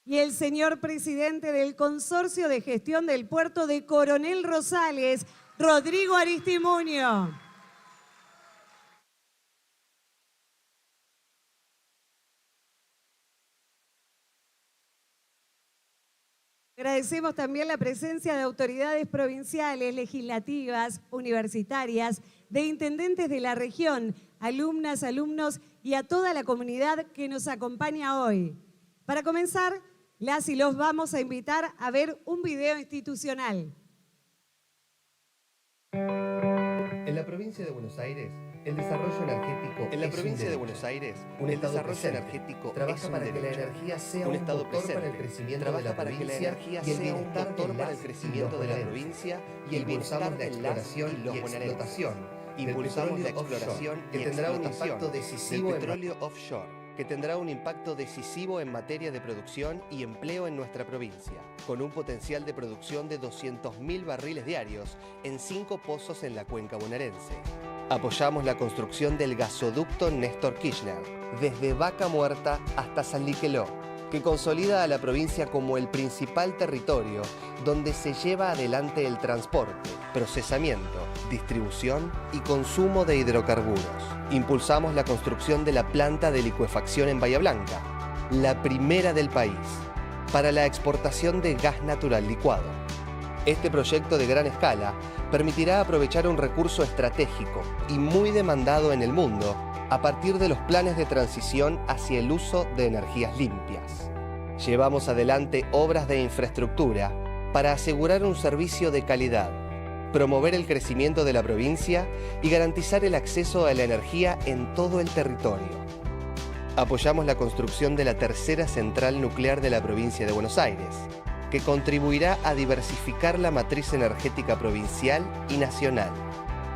y el señor presidente del Consorcio de Gestión del Puerto de Coronel Rosales, Rodrigo Aristimuño. Agradecemos también la presencia de autoridades provinciales, legislativas, universitarias, de intendentes de la región, alumnas, alumnos y a toda la comunidad que nos acompaña hoy. Para comenzar, las y los vamos a invitar a ver un video institucional. En la provincia de Buenos Aires, el desarrollo energético un desarrollo energético trabaja para que la energía sea un Estado motor para el presente. crecimiento Trabaja de la para que la provincia energía y el sea un bienestar motor de para las el crecimiento y de la los provincia y y el bienestar impulsamos la de las exploración y los y bonaerenses. explotación del Impulsamos la petróleo exploración offshore, que y tendrá un explotación impacto del decisivo en petróleo offshore, que tendrá un impacto decisivo en materia de producción y empleo en nuestra provincia, con un potencial de producción de 200.000 barriles diarios en 5 pozos en la cuenca bonaerense. Apoyamos la construcción del gasoducto Néstor Kirchner, desde Vaca Muerta hasta San Liqueló, que consolida a la provincia como el principal territorio donde se lleva adelante el transporte, procesamiento, distribución y consumo de hidrocarburos. Impulsamos la construcción de la planta de licuefacción en Bahía Blanca, la primera del país, para la exportación de gas natural licuado. Este proyecto de gran escala permitirá aprovechar un recurso estratégico y muy demandado en el mundo a partir de los planes de transición hacia el uso de energías limpias. Llevamos adelante obras de infraestructura para asegurar un servicio de calidad, promover el crecimiento de la provincia y garantizar el acceso a la energía en todo el territorio. Apoyamos la construcción de la tercera central nuclear de la provincia de Buenos Aires, que contribuirá a diversificar la matriz energética provincial y nacional,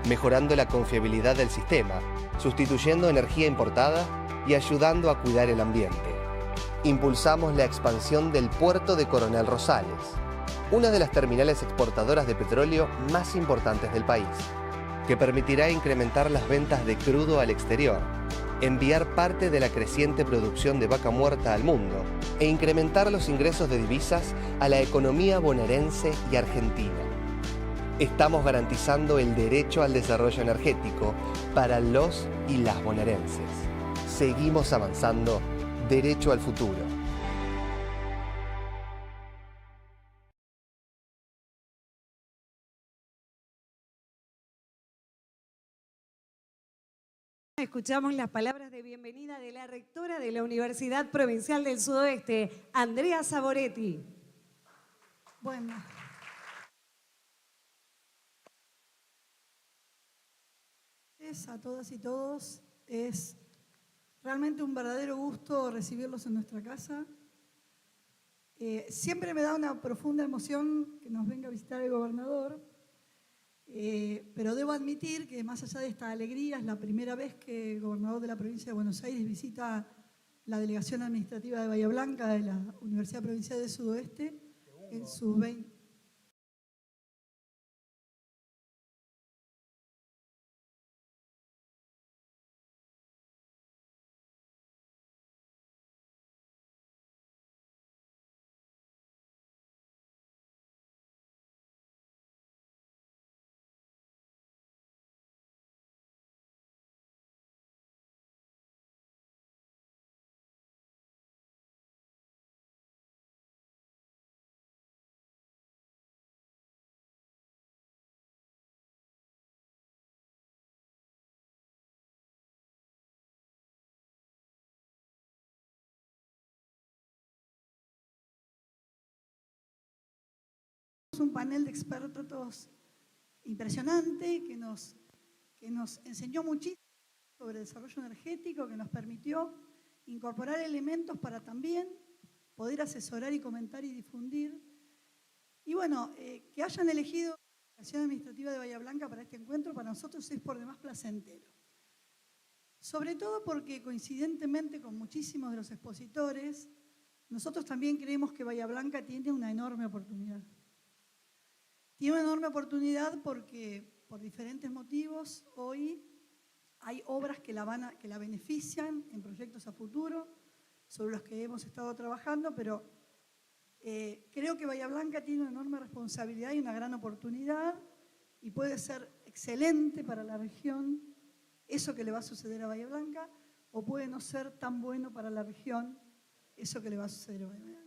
mejorando la confiabilidad del sistema, sustituyendo energía importada y ayudando a cuidar el ambiente. Impulsamos la expansión del puerto de Coronel Rosales, una de las terminales exportadoras de petróleo más importantes del país, que permitirá incrementar las ventas de crudo al exterior, enviar parte de la creciente producción de vaca muerta al mundo e incrementar los ingresos de divisas a la economía bonaerense y argentina. Estamos garantizando el derecho al desarrollo energético para los y las bonaerenses. Seguimos avanzando derecho al futuro. Escuchamos las palabras de bienvenida de la rectora de la Universidad Provincial del Sudoeste, Andrea Saboretti. Bueno. A todas y todos, es realmente un verdadero gusto recibirlos en nuestra casa. Siempre me da una profunda emoción que nos venga a visitar el gobernador, pero debo admitir que más allá de esta alegría, es la primera vez que el gobernador de la provincia de Buenos Aires visita la delegación administrativa de Bahía Blanca de la Universidad Provincial del Sudoeste en sus 20. Un panel de expertos impresionante que nos enseñó muchísimo sobre desarrollo energético, que nos permitió incorporar elementos para también poder asesorar y comentar y difundir. Y bueno, que hayan elegido la Delegación Administrativa de Bahía Blanca para este encuentro, para nosotros es por demás placentero. Sobre todo porque coincidentemente con muchísimos de los expositores, nosotros también creemos que Bahía Blanca tiene una enorme oportunidad. Tiene una enorme oportunidad porque, por diferentes motivos, hoy hay obras que la benefician en proyectos a futuro, sobre los que hemos estado trabajando, pero Creo que Bahía Blanca tiene una enorme responsabilidad y una gran oportunidad y puede ser excelente para la región eso que le va a suceder a Bahía Blanca, o puede no ser tan bueno para la región eso que le va a suceder a Bahía Blanca.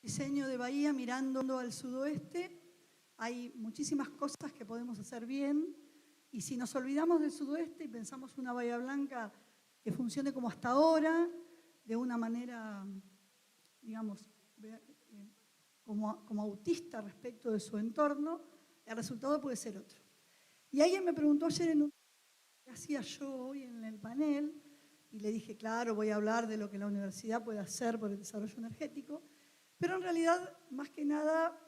Diseño de Bahía mirando al sudoeste, hay muchísimas cosas que podemos hacer bien, y si nos olvidamos del sudoeste y pensamos una Bahía Blanca que funcione como hasta ahora, de una manera, digamos, como autista respecto de su entorno, el resultado puede ser otro. Y alguien me preguntó ayer qué hacía yo hoy en el panel, y le dije, claro, voy a hablar de lo que la universidad puede hacer por el desarrollo energético, pero en realidad, más que nada,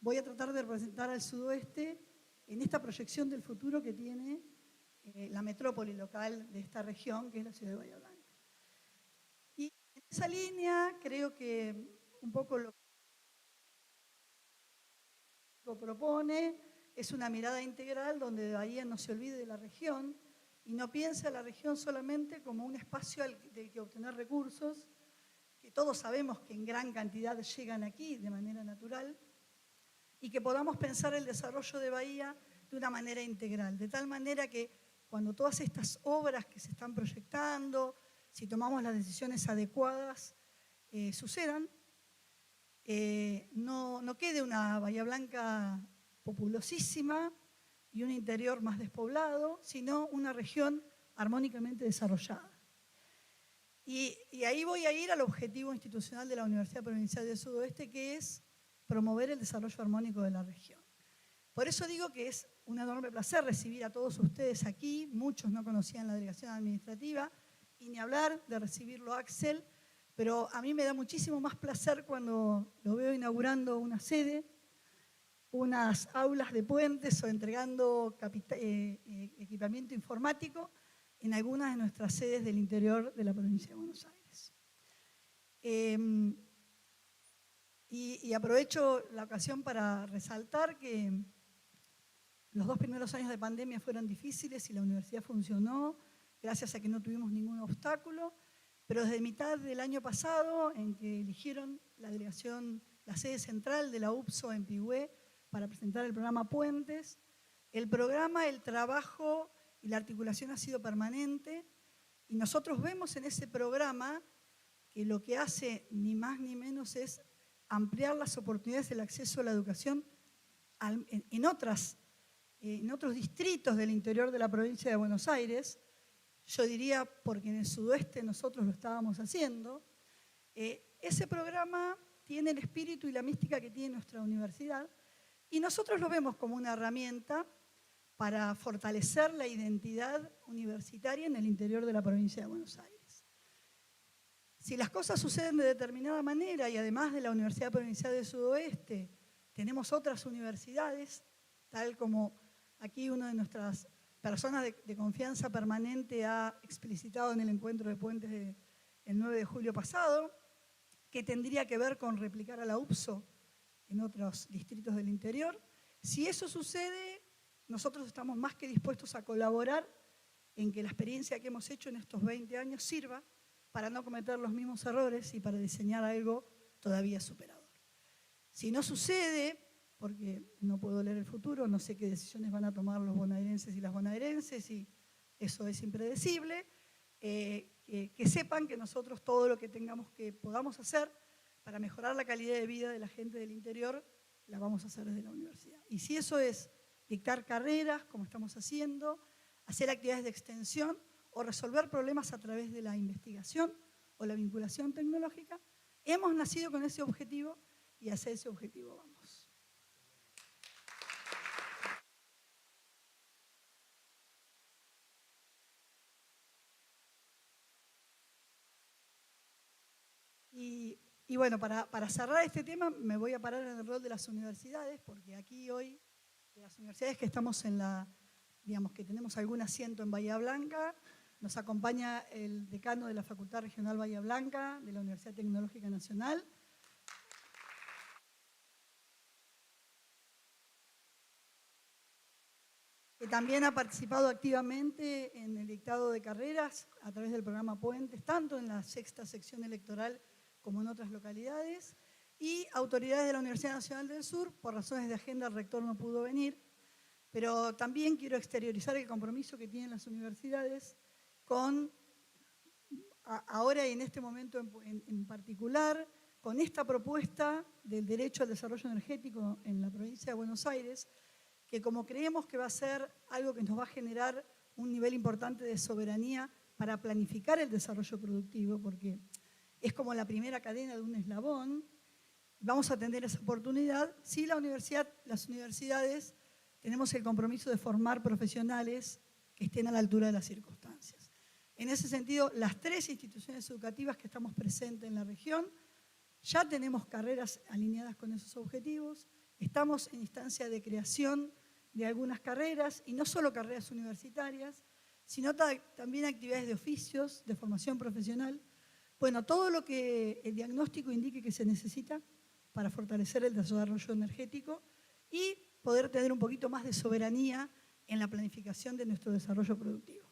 voy a tratar de representar al sudoeste en esta proyección del futuro que tiene la metrópoli local de esta región, que es la ciudad de Bahía Blanca. Y en esa línea creo que un poco lo que propone es una mirada integral donde Bahía no se olvide de la región y no piense a la región solamente como un espacio del que obtener recursos, que todos sabemos que en gran cantidad llegan aquí de manera natural, y que podamos pensar el desarrollo de Bahía de una manera integral, de tal manera que cuando todas estas obras que se están proyectando, si tomamos las decisiones adecuadas, sucedan, no quede una Bahía Blanca populosísima y un interior más despoblado, sino una región armónicamente desarrollada. Y ahí voy a ir al objetivo institucional de la Universidad Provincial del Sudoeste, que es promover el desarrollo armónico de la región. Por eso digo que es un enorme placer recibir a todos ustedes aquí. Muchos no conocían la delegación administrativa, y ni hablar de recibirlo a Axel, pero a mí me da muchísimo más placer cuando lo veo inaugurando una sede, unas aulas de puentes o entregando equipamiento informático en algunas de nuestras sedes del interior de la provincia de Buenos Aires. Y aprovecho la ocasión para resaltar que los 2 primeros años de pandemia fueron difíciles y la universidad funcionó gracias a que no tuvimos ningún obstáculo, pero desde mitad del año pasado, en que eligieron la delegación, la sede central de la UPSO en Pigüé para presentar el programa Puentes, el programa, el trabajo y la articulación ha sido permanente, y nosotros vemos en ese programa que lo que hace ni más ni menos es ampliar las oportunidades del acceso a la educación en otros distritos del interior de la provincia de Buenos Aires. Yo diría, porque en el sudoeste nosotros lo estábamos haciendo. Ese programa tiene el espíritu y la mística que tiene nuestra universidad, y nosotros lo vemos como una herramienta para fortalecer la identidad universitaria en el interior de la provincia de Buenos Aires. Si las cosas suceden de determinada manera, y además de la Universidad Provincial del Sudoeste, tenemos otras universidades, tal como aquí una de nuestras personas de confianza permanente ha explicitado en el encuentro de puentes del 9 de julio pasado, que tendría que ver con replicar a la UPSO en otros distritos del interior. Si eso sucede, nosotros estamos más que dispuestos a colaborar en que la experiencia que hemos hecho en estos 20 años sirva para no cometer los mismos errores y para diseñar algo todavía superador. Si no sucede, porque no puedo leer el futuro, no sé qué decisiones van a tomar los bonaerenses y las bonaerenses, y eso es impredecible, que sepan que nosotros todo lo que podamos hacer para mejorar la calidad de vida de la gente del interior, la vamos a hacer desde la universidad. Y si eso es dictar carreras, como estamos haciendo, hacer actividades de extensión o resolver problemas a través de la investigación o la vinculación tecnológica, hemos nacido con ese objetivo y hacia ese objetivo vamos. Y bueno, para cerrar este tema me voy a parar en el rol de las universidades, porque aquí hoy, de las universidades que estamos en digamos que tenemos algún asiento en Bahía Blanca, nos acompaña el decano de la Facultad Regional Bahía Blanca, de la Universidad Tecnológica Nacional. Que también ha participado activamente en el dictado de carreras a través del programa Puentes, tanto en la 6ª sección electoral como en otras localidades, y autoridades de la Universidad Nacional del Sur. Por razones de agenda el rector no pudo venir, pero también quiero exteriorizar el compromiso que tienen las universidades con, ahora y en este momento en particular, con esta propuesta del derecho al desarrollo energético en la provincia de Buenos Aires, que como creemos que va a ser algo que nos va a generar un nivel importante de soberanía para planificar el desarrollo productivo, porque es como la primera cadena de un eslabón, vamos a tener esa oportunidad si las universidades tenemos el compromiso de formar profesionales que estén a la altura de las circunstancias. En ese sentido, las 3 instituciones educativas que estamos presentes en la región, ya tenemos carreras alineadas con esos objetivos, estamos en instancia de creación de algunas carreras, y no solo carreras universitarias, sino también actividades de oficios, de formación profesional. Bueno, todo lo que el diagnóstico indique que se necesita para fortalecer el desarrollo energético y poder tener un poquito más de soberanía en la planificación de nuestro desarrollo productivo.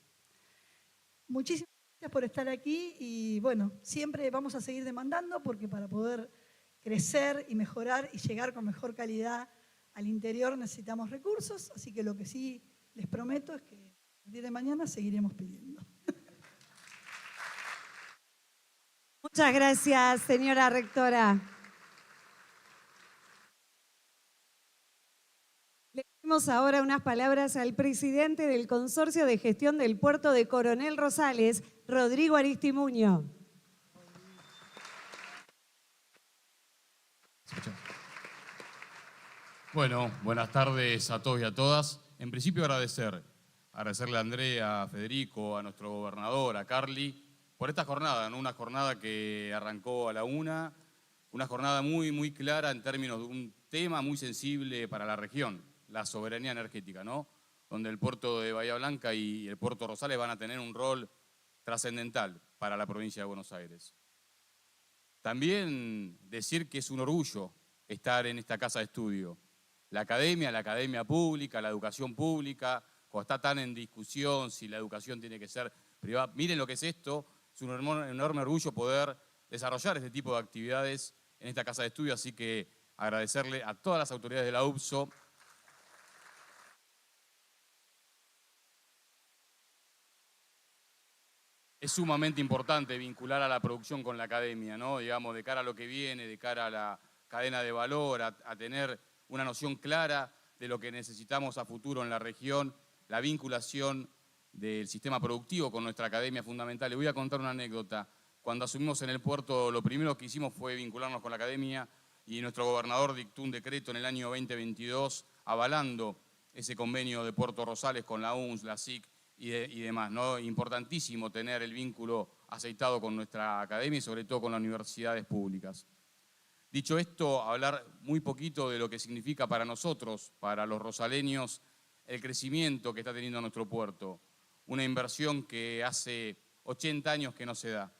Muchísimas gracias por estar aquí y bueno, siempre vamos a seguir demandando porque para poder crecer y mejorar y llegar con mejor calidad al interior necesitamos recursos, así que lo que sí les prometo es que a partir de mañana seguiremos pidiendo. Muchas gracias, señora rectora. Le damos ahora unas palabras al presidente del Consorcio de Gestión del Puerto de Coronel Rosales, Rodrigo Aristimuño. Bueno, buenas tardes a todos y a todas. En principio agradecerle a Andrea, a Federico, a nuestro gobernador, a Carly, por esta jornada, ¿no? Una jornada que arrancó a la 1, una jornada muy clara en términos de un tema muy sensible para la región, la soberanía energética, ¿no? Donde el puerto de Bahía Blanca y el puerto Rosales van a tener un rol trascendental para la provincia de Buenos Aires. También decir que es un orgullo estar en esta casa de estudio. La academia pública, la educación pública, cuando está tan en discusión si la educación tiene que ser privada. Miren lo que es esto, es un enorme orgullo poder desarrollar este tipo de actividades en esta casa de estudio, así que agradecerle a todas las autoridades de la UBSO. Es sumamente importante vincular a la producción con la academia, ¿no? Digamos, de cara a lo que viene, de cara a la cadena de valor, a tener una noción clara de lo que necesitamos a futuro en la región, la vinculación del sistema productivo con nuestra academia fundamental. Les voy a contar una anécdota. Cuando asumimos en el puerto, lo primero que hicimos fue vincularnos con la academia y nuestro gobernador dictó un decreto en el año 2022 avalando ese convenio de Puerto Rosales con la UNS, la SIC y demás, ¿no? Importantísimo tener el vínculo aceitado con nuestra academia y sobre todo con las universidades públicas. Dicho esto, hablar muy poquito de lo que significa para nosotros, para los rosaleños, el crecimiento que está teniendo nuestro puerto. Una inversión que hace 80 años que no se da.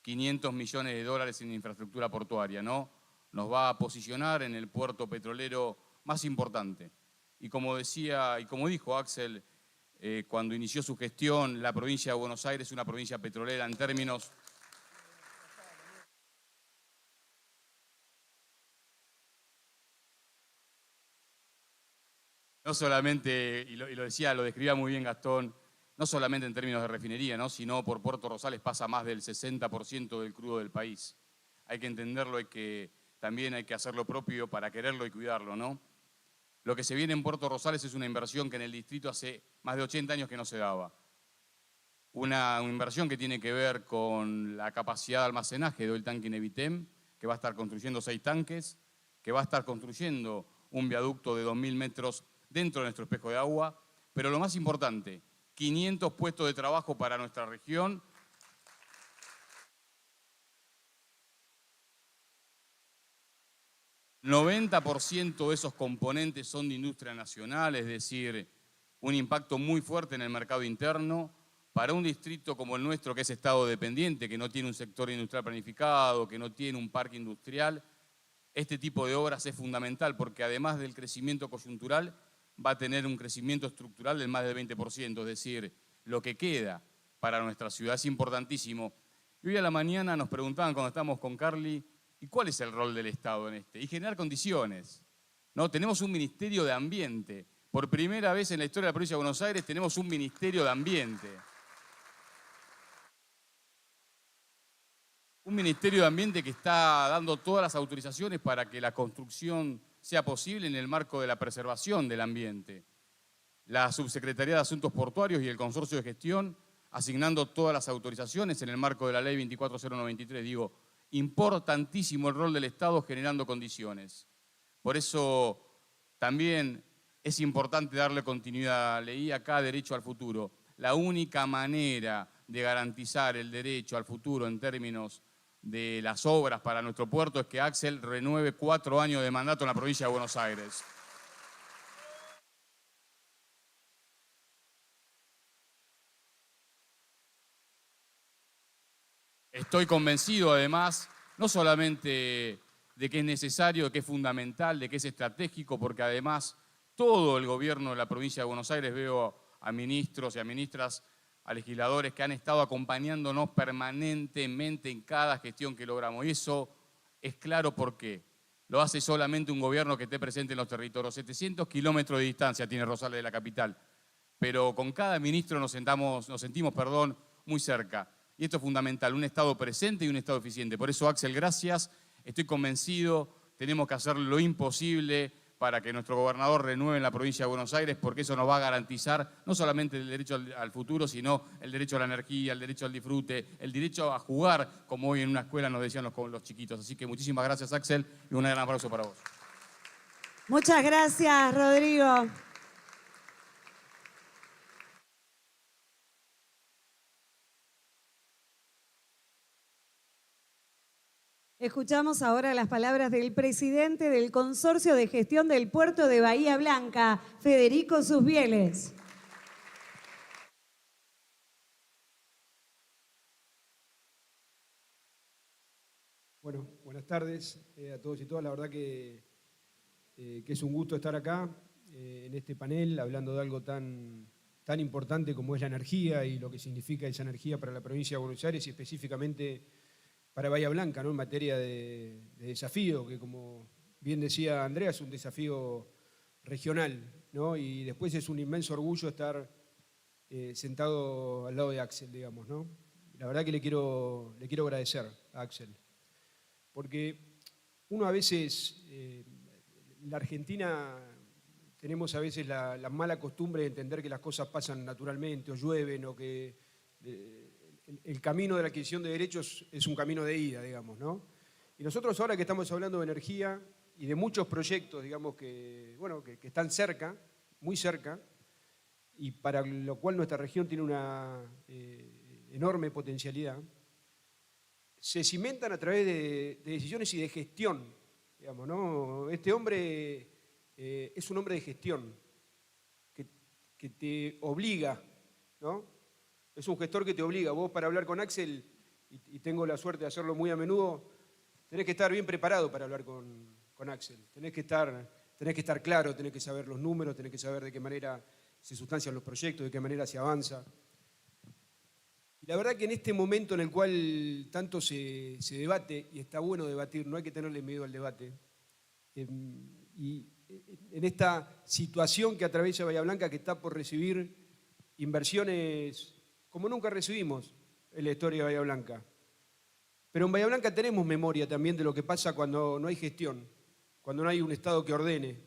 500 millones de dólares en infraestructura portuaria, ¿no? Nos va a posicionar en el puerto petrolero más importante. Y como decía, y como dijo Axel, cuando inició su gestión, la provincia de Buenos Aires es una provincia petrolera en términos... No solamente, y lo decía, lo describía muy bien Gastón, no solamente en términos de refinería, ¿no? Sino por Puerto Rosales pasa más del 60% del crudo del país. Hay que entenderlo, también hay que hacer lo propio para quererlo y cuidarlo, ¿no? Lo que se viene en Puerto Rosales es una inversión que en el distrito hace más de 80 años que no se daba. Una inversión que tiene que ver con la capacidad de almacenaje de Oil Tanking Evitem, que va a estar construyendo 6 tanques, que va a estar construyendo un viaducto de 2.000 metros dentro de nuestro espejo de agua, pero lo más importante, 500 puestos de trabajo para nuestra región. 90% de esos componentes son de industria nacional, es decir, un impacto muy fuerte en el mercado interno. Para un distrito como el nuestro, que es estado dependiente, que no tiene un sector industrial planificado, que no tiene un parque industrial, este tipo de obras es fundamental porque además del crecimiento coyuntural va a tener un crecimiento estructural del más del 20%, es decir, lo que queda para nuestra ciudad es importantísimo. Y hoy a la mañana nos preguntaban cuando estábamos con Carly, ¿y cuál es el rol del Estado en este? Y generar condiciones, ¿no? Tenemos un Ministerio de Ambiente. Por primera vez en la historia de la provincia de Buenos Aires tenemos un Ministerio de Ambiente. Un Ministerio de Ambiente que está dando todas las autorizaciones para que la construcción sea posible en el marco de la preservación del ambiente. La Subsecretaría de Asuntos Portuarios y el Consorcio de Gestión asignando todas las autorizaciones en el marco de la Ley 24093. Digo, importantísimo el rol del Estado generando condiciones. Por eso también es importante darle continuidad. Leí acá derecho al futuro. La única manera de garantizar el derecho al futuro en términos de las obras para nuestro puerto es que Axel renueve 4 años de mandato en la provincia de Buenos Aires. Estoy convencido, además, no solamente de que es necesario, de que es fundamental, de que es estratégico, porque además todo el gobierno de la provincia de Buenos Aires, veo a ministros y a ministras, a legisladores que han estado acompañándonos permanentemente en cada gestión que logramos. Y eso es claro porque lo hace solamente un gobierno que esté presente en los territorios. 700 kilómetros de distancia tiene Rosales de la capital, pero con cada ministro nos sentimos muy cerca. Y esto es fundamental, un Estado presente y un Estado eficiente. Por eso, Axel, gracias. Estoy convencido, tenemos que hacer lo imposible para que nuestro gobernador renueve en la provincia de Buenos Aires, porque eso nos va a garantizar no solamente el derecho al futuro, sino el derecho a la energía, el derecho al disfrute, el derecho a jugar, como hoy en una escuela nos decían los chiquitos. Así que muchísimas gracias, Axel, y un gran aplauso para vos. Muchas gracias, Rodrigo. Escuchamos ahora las palabras del presidente del Consorcio de Gestión del Puerto de Bahía Blanca, Federico Susbieles. Bueno, buenas tardes a todos y todas. La verdad que es un gusto estar acá en este panel hablando de algo tan importante como es la energía y lo que significa esa energía para la provincia de Buenos Aires y específicamente para Bahía Blanca, ¿no? En materia de desafío, que como bien decía Andrea, es un desafío regional, ¿no? Y después es un inmenso orgullo estar sentado al lado de Axel, digamos, ¿no? La verdad que le quiero agradecer a Axel, porque uno a veces, en la Argentina tenemos a veces la mala costumbre de entender que las cosas pasan naturalmente o llueven o que el camino de la adquisición de derechos es un camino de ida, digamos, ¿no? Y nosotros ahora que estamos hablando de energía y de muchos proyectos, digamos, que están cerca, muy cerca, y para lo cual nuestra región tiene una enorme potencialidad, se cimentan a través de decisiones y de gestión, digamos, ¿no? Este hombre es un hombre de gestión que te obliga, ¿no? Es un gestor que te obliga. Vos para hablar con Axel, y tengo la suerte de hacerlo muy a menudo, tenés que estar bien preparado para hablar con Axel. Tenés que estar claro, tenés que saber los números, tenés que saber de qué manera se sustancian los proyectos, de qué manera se avanza. Y la verdad que en este momento en el cual tanto se debate, y está bueno debatir, no hay que tenerle miedo al debate, y en esta situación que atraviesa Bahía Blanca, que está por recibir inversiones como nunca recibimos en la historia de Bahía Blanca. Pero en Bahía Blanca tenemos memoria también de lo que pasa cuando no hay gestión, cuando no hay un Estado que ordene,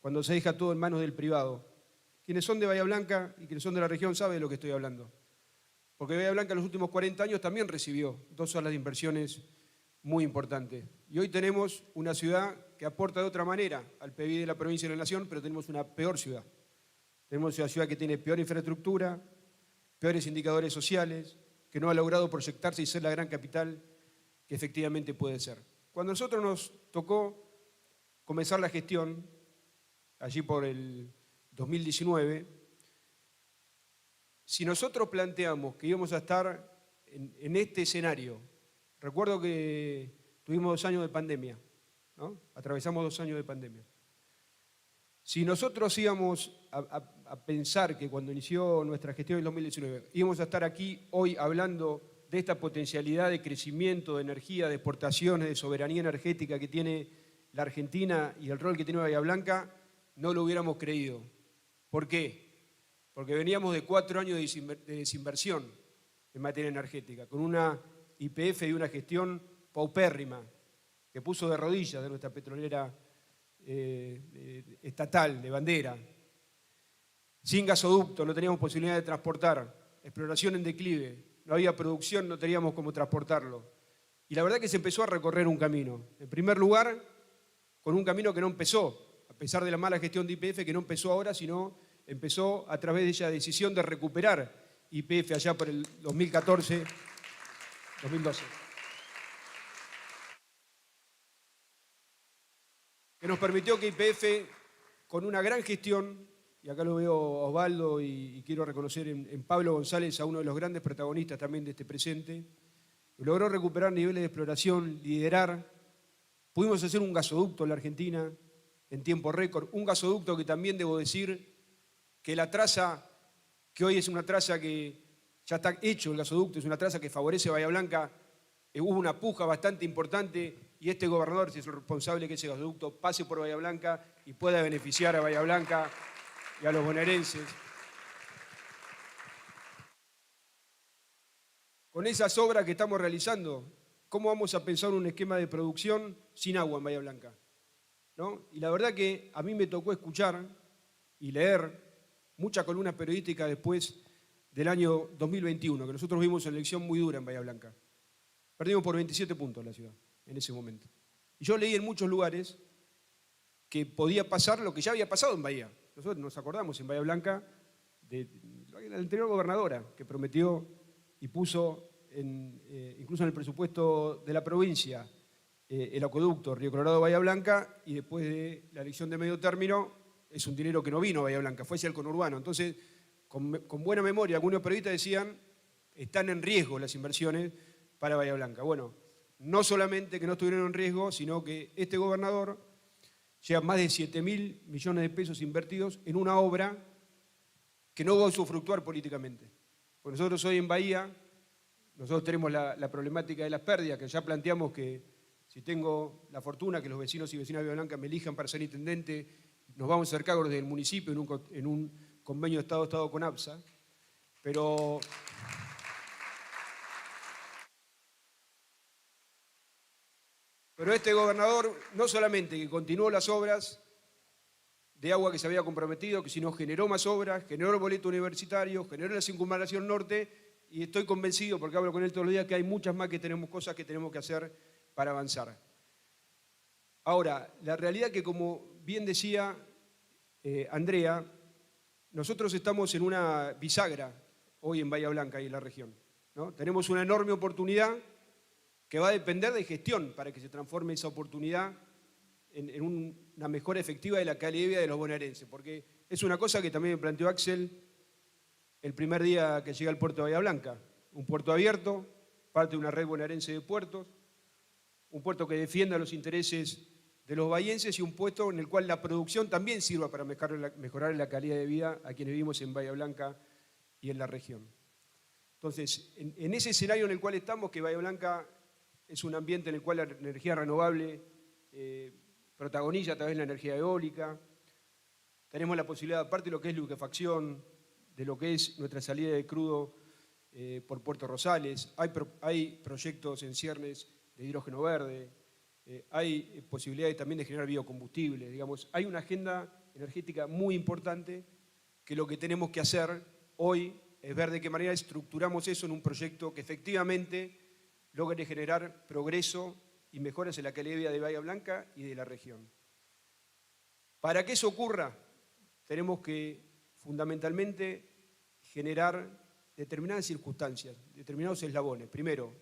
cuando se deja todo en manos del privado. Quienes son de Bahía Blanca y quienes son de la región saben de lo que estoy hablando. Porque Bahía Blanca en los últimos 40 años también recibió 2 olas de inversiones muy importantes. Y hoy tenemos una ciudad que aporta de otra manera al PIB de la provincia y de la nación, pero tenemos una peor ciudad. Tenemos una ciudad que tiene peor infraestructura, peores indicadores sociales, que no ha logrado proyectarse y ser la gran capital que efectivamente puede ser. Cuando a nosotros nos tocó comenzar la gestión, allí por el 2019, si nosotros planteamos que íbamos a estar en este escenario, recuerdo que tuvimos 2 años de pandemia, ¿no? Atravesamos 2 años de pandemia. Si nosotros íbamos a pensar que cuando inició nuestra gestión en el 2019 íbamos a estar aquí hoy hablando de esta potencialidad de crecimiento, de energía, de exportaciones, de soberanía energética que tiene la Argentina y el rol que tiene Bahía Blanca, no lo hubiéramos creído. ¿Por qué? Porque veníamos de 4 años de desinversión en materia energética, con una YPF y una gestión paupérrima que puso de rodillas de nuestra petrolera estatal, de bandera. Sin gasoducto no teníamos posibilidad de transportar, exploración en declive, no había producción, no teníamos cómo transportarlo. Y la verdad que se empezó a recorrer un camino. En primer lugar, con un camino que no empezó, a pesar de la mala gestión de YPF, que no empezó ahora, sino empezó a través de esa decisión de recuperar YPF allá por el 2014, 2012. Que nos permitió que YPF, con una gran gestión, y acá lo veo a Osvaldo y quiero reconocer en Pablo González a uno de los grandes protagonistas también de este presente, logró recuperar niveles de exploración, liderar. Pudimos hacer un gasoducto en la Argentina en tiempo récord, un gasoducto que también debo decir que la traza, que hoy es una traza que ya está hecho el gasoducto, es una traza que favorece a Bahía Blanca, hubo una puja bastante importante y este gobernador es el responsable que ese gasoducto pase por Bahía Blanca y pueda beneficiar a Bahía Blanca y a los bonaerenses. Con esas obras que estamos realizando, ¿cómo vamos a pensar un esquema de producción sin agua en Bahía Blanca? ¿No? Y la verdad que a mí me tocó escuchar y leer muchas columnas periodísticas después del año 2021, que nosotros vimos una elección muy dura en Bahía Blanca. Perdimos por 27 puntos la ciudad en ese momento. Y yo leí en muchos lugares que podía pasar lo que ya había pasado en Bahía. Nosotros nos acordamos en Bahía Blanca de la anterior gobernadora que prometió y puso incluso en el presupuesto de la provincia el acueducto Río Colorado-Bahía Blanca, y después de la elección de medio término es un dinero que no vino a Bahía Blanca, fue hacia el conurbano. Entonces, con buena memoria, algunos periodistas decían están en riesgo las inversiones para Bahía Blanca. Bueno, no solamente que no estuvieron en riesgo, sino que este gobernador lleva más de 7.000 millones de pesos invertidos en una obra que no va a usufructuar políticamente. Pues nosotros hoy en Bahía, nosotros tenemos la problemática de las pérdidas, que ya planteamos que si tengo la fortuna que los vecinos y vecinas de Bahía Blanca me elijan para ser intendente, nos vamos a hacer cargo desde el municipio en un convenio de Estado-Estado con APSA, pero este gobernador no solamente que continuó las obras de agua que se había comprometido, sino generó más obras, generó el boleto universitario, generó la circunvalación norte, y estoy convencido, porque hablo con él todos los días, que hay muchas más cosas que tenemos que hacer para avanzar. Ahora, la realidad que, como bien decía Andrea, nosotros estamos en una bisagra hoy en Bahía Blanca y en la región, ¿no? Tenemos una enorme oportunidad que va a depender de gestión para que se transforme esa oportunidad en una mejora efectiva de la calidad de vida de los bonaerenses, porque es una cosa que también me planteó Axel el primer día que llega al puerto de Bahía Blanca, un puerto abierto, parte de una red bonaerense de puertos, un puerto que defienda los intereses de los bahienses y un puerto en el cual la producción también sirva para mejorar la calidad de vida a quienes vivimos en Bahía Blanca y en la región. Entonces, en ese escenario en el cual estamos, que Bahía Blanca es un ambiente en el cual la energía renovable protagoniza a través de la energía eólica, tenemos la posibilidad, aparte de lo que es liquefacción, de lo que es nuestra salida de crudo por Puerto Rosales, hay proyectos en ciernes de hidrógeno verde, hay posibilidades también de generar biocombustibles, digamos, hay una agenda energética muy importante que lo que tenemos que hacer hoy es ver de qué manera estructuramos eso en un proyecto que efectivamente logre generar progreso y mejoras en la calidad de vida de Bahía Blanca y de la región. Para que eso ocurra, tenemos que fundamentalmente generar determinadas circunstancias, determinados eslabones. Primero,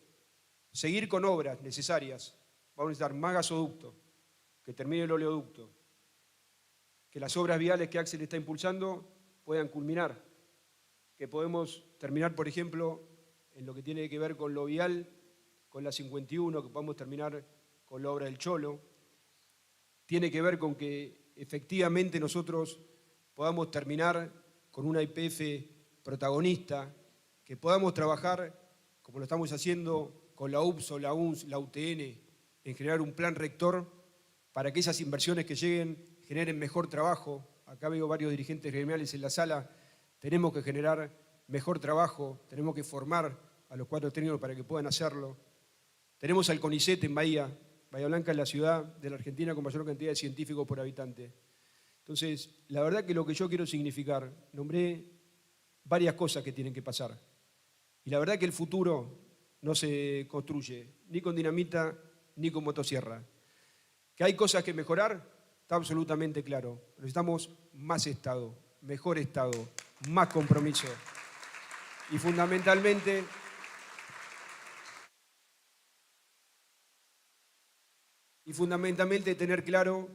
seguir con obras necesarias. Vamos a necesitar más gasoductos, que termine el oleoducto, que las obras viales que Axel está impulsando puedan culminar, que podemos terminar, por ejemplo, en lo que tiene que ver con lo vial, con la 51, que podamos terminar con la obra del Cholo. Tiene que ver con que efectivamente nosotros podamos terminar con una YPF protagonista, que podamos trabajar, como lo estamos haciendo con la UPSO, la UNS, la UTN, en generar un plan rector para que esas inversiones que lleguen generen mejor trabajo. Acá veo varios dirigentes gremiales en la sala. Tenemos que generar mejor trabajo, tenemos que formar a los cuadros técnicos para que puedan hacerlo. Tenemos al CONICET en Bahía. Bahía Blanca es la ciudad de la Argentina con mayor cantidad de científicos por habitante. Entonces, la verdad que lo que yo quiero significar, nombré varias cosas que tienen que pasar. Y la verdad que el futuro no se construye ni con dinamita ni con motosierra. Que hay cosas que mejorar, está absolutamente claro. Necesitamos más Estado, mejor Estado, más compromiso. Y fundamentalmente tener claro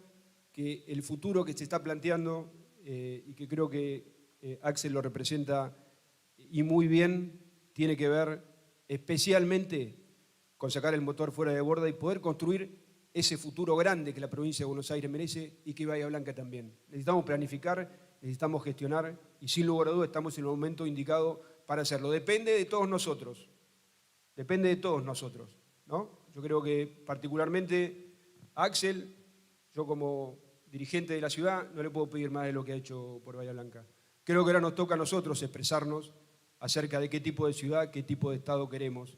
que el futuro que se está planteando, y que creo que Axel lo representa y muy bien, tiene que ver especialmente con sacar el motor fuera de borda y poder construir ese futuro grande que la provincia de Buenos Aires merece y que Bahía Blanca también. Necesitamos planificar, necesitamos gestionar y sin lugar a dudas estamos en el momento indicado para hacerlo. Depende de todos nosotros, ¿no? Yo creo que particularmente a Axel, yo como dirigente de la ciudad, no le puedo pedir más de lo que ha hecho por Bahía Blanca. Creo que ahora nos toca a nosotros expresarnos acerca de qué tipo de ciudad, qué tipo de Estado queremos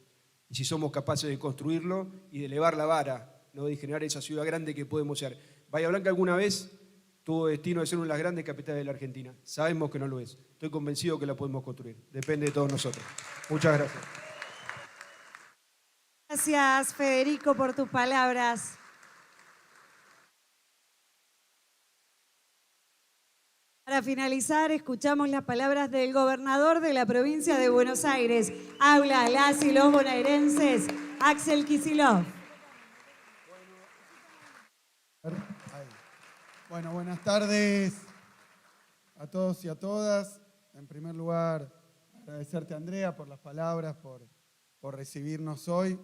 y si somos capaces de construirlo y de elevar la vara, ¿no? De generar esa ciudad grande que podemos ser. Bahía Blanca alguna vez tuvo destino de ser una de las grandes capitales de la Argentina. Sabemos que no lo es. Estoy convencido que la podemos construir. Depende de todos nosotros. Muchas gracias. Gracias, Federico, por tus palabras. Para finalizar, escuchamos las palabras del gobernador de la provincia de Buenos Aires. Habla a las y los bonaerenses, Axel Kicillof. Bueno, buenas tardes a todos y a todas. En primer lugar, agradecerte, Andrea, por las palabras, por recibirnos hoy.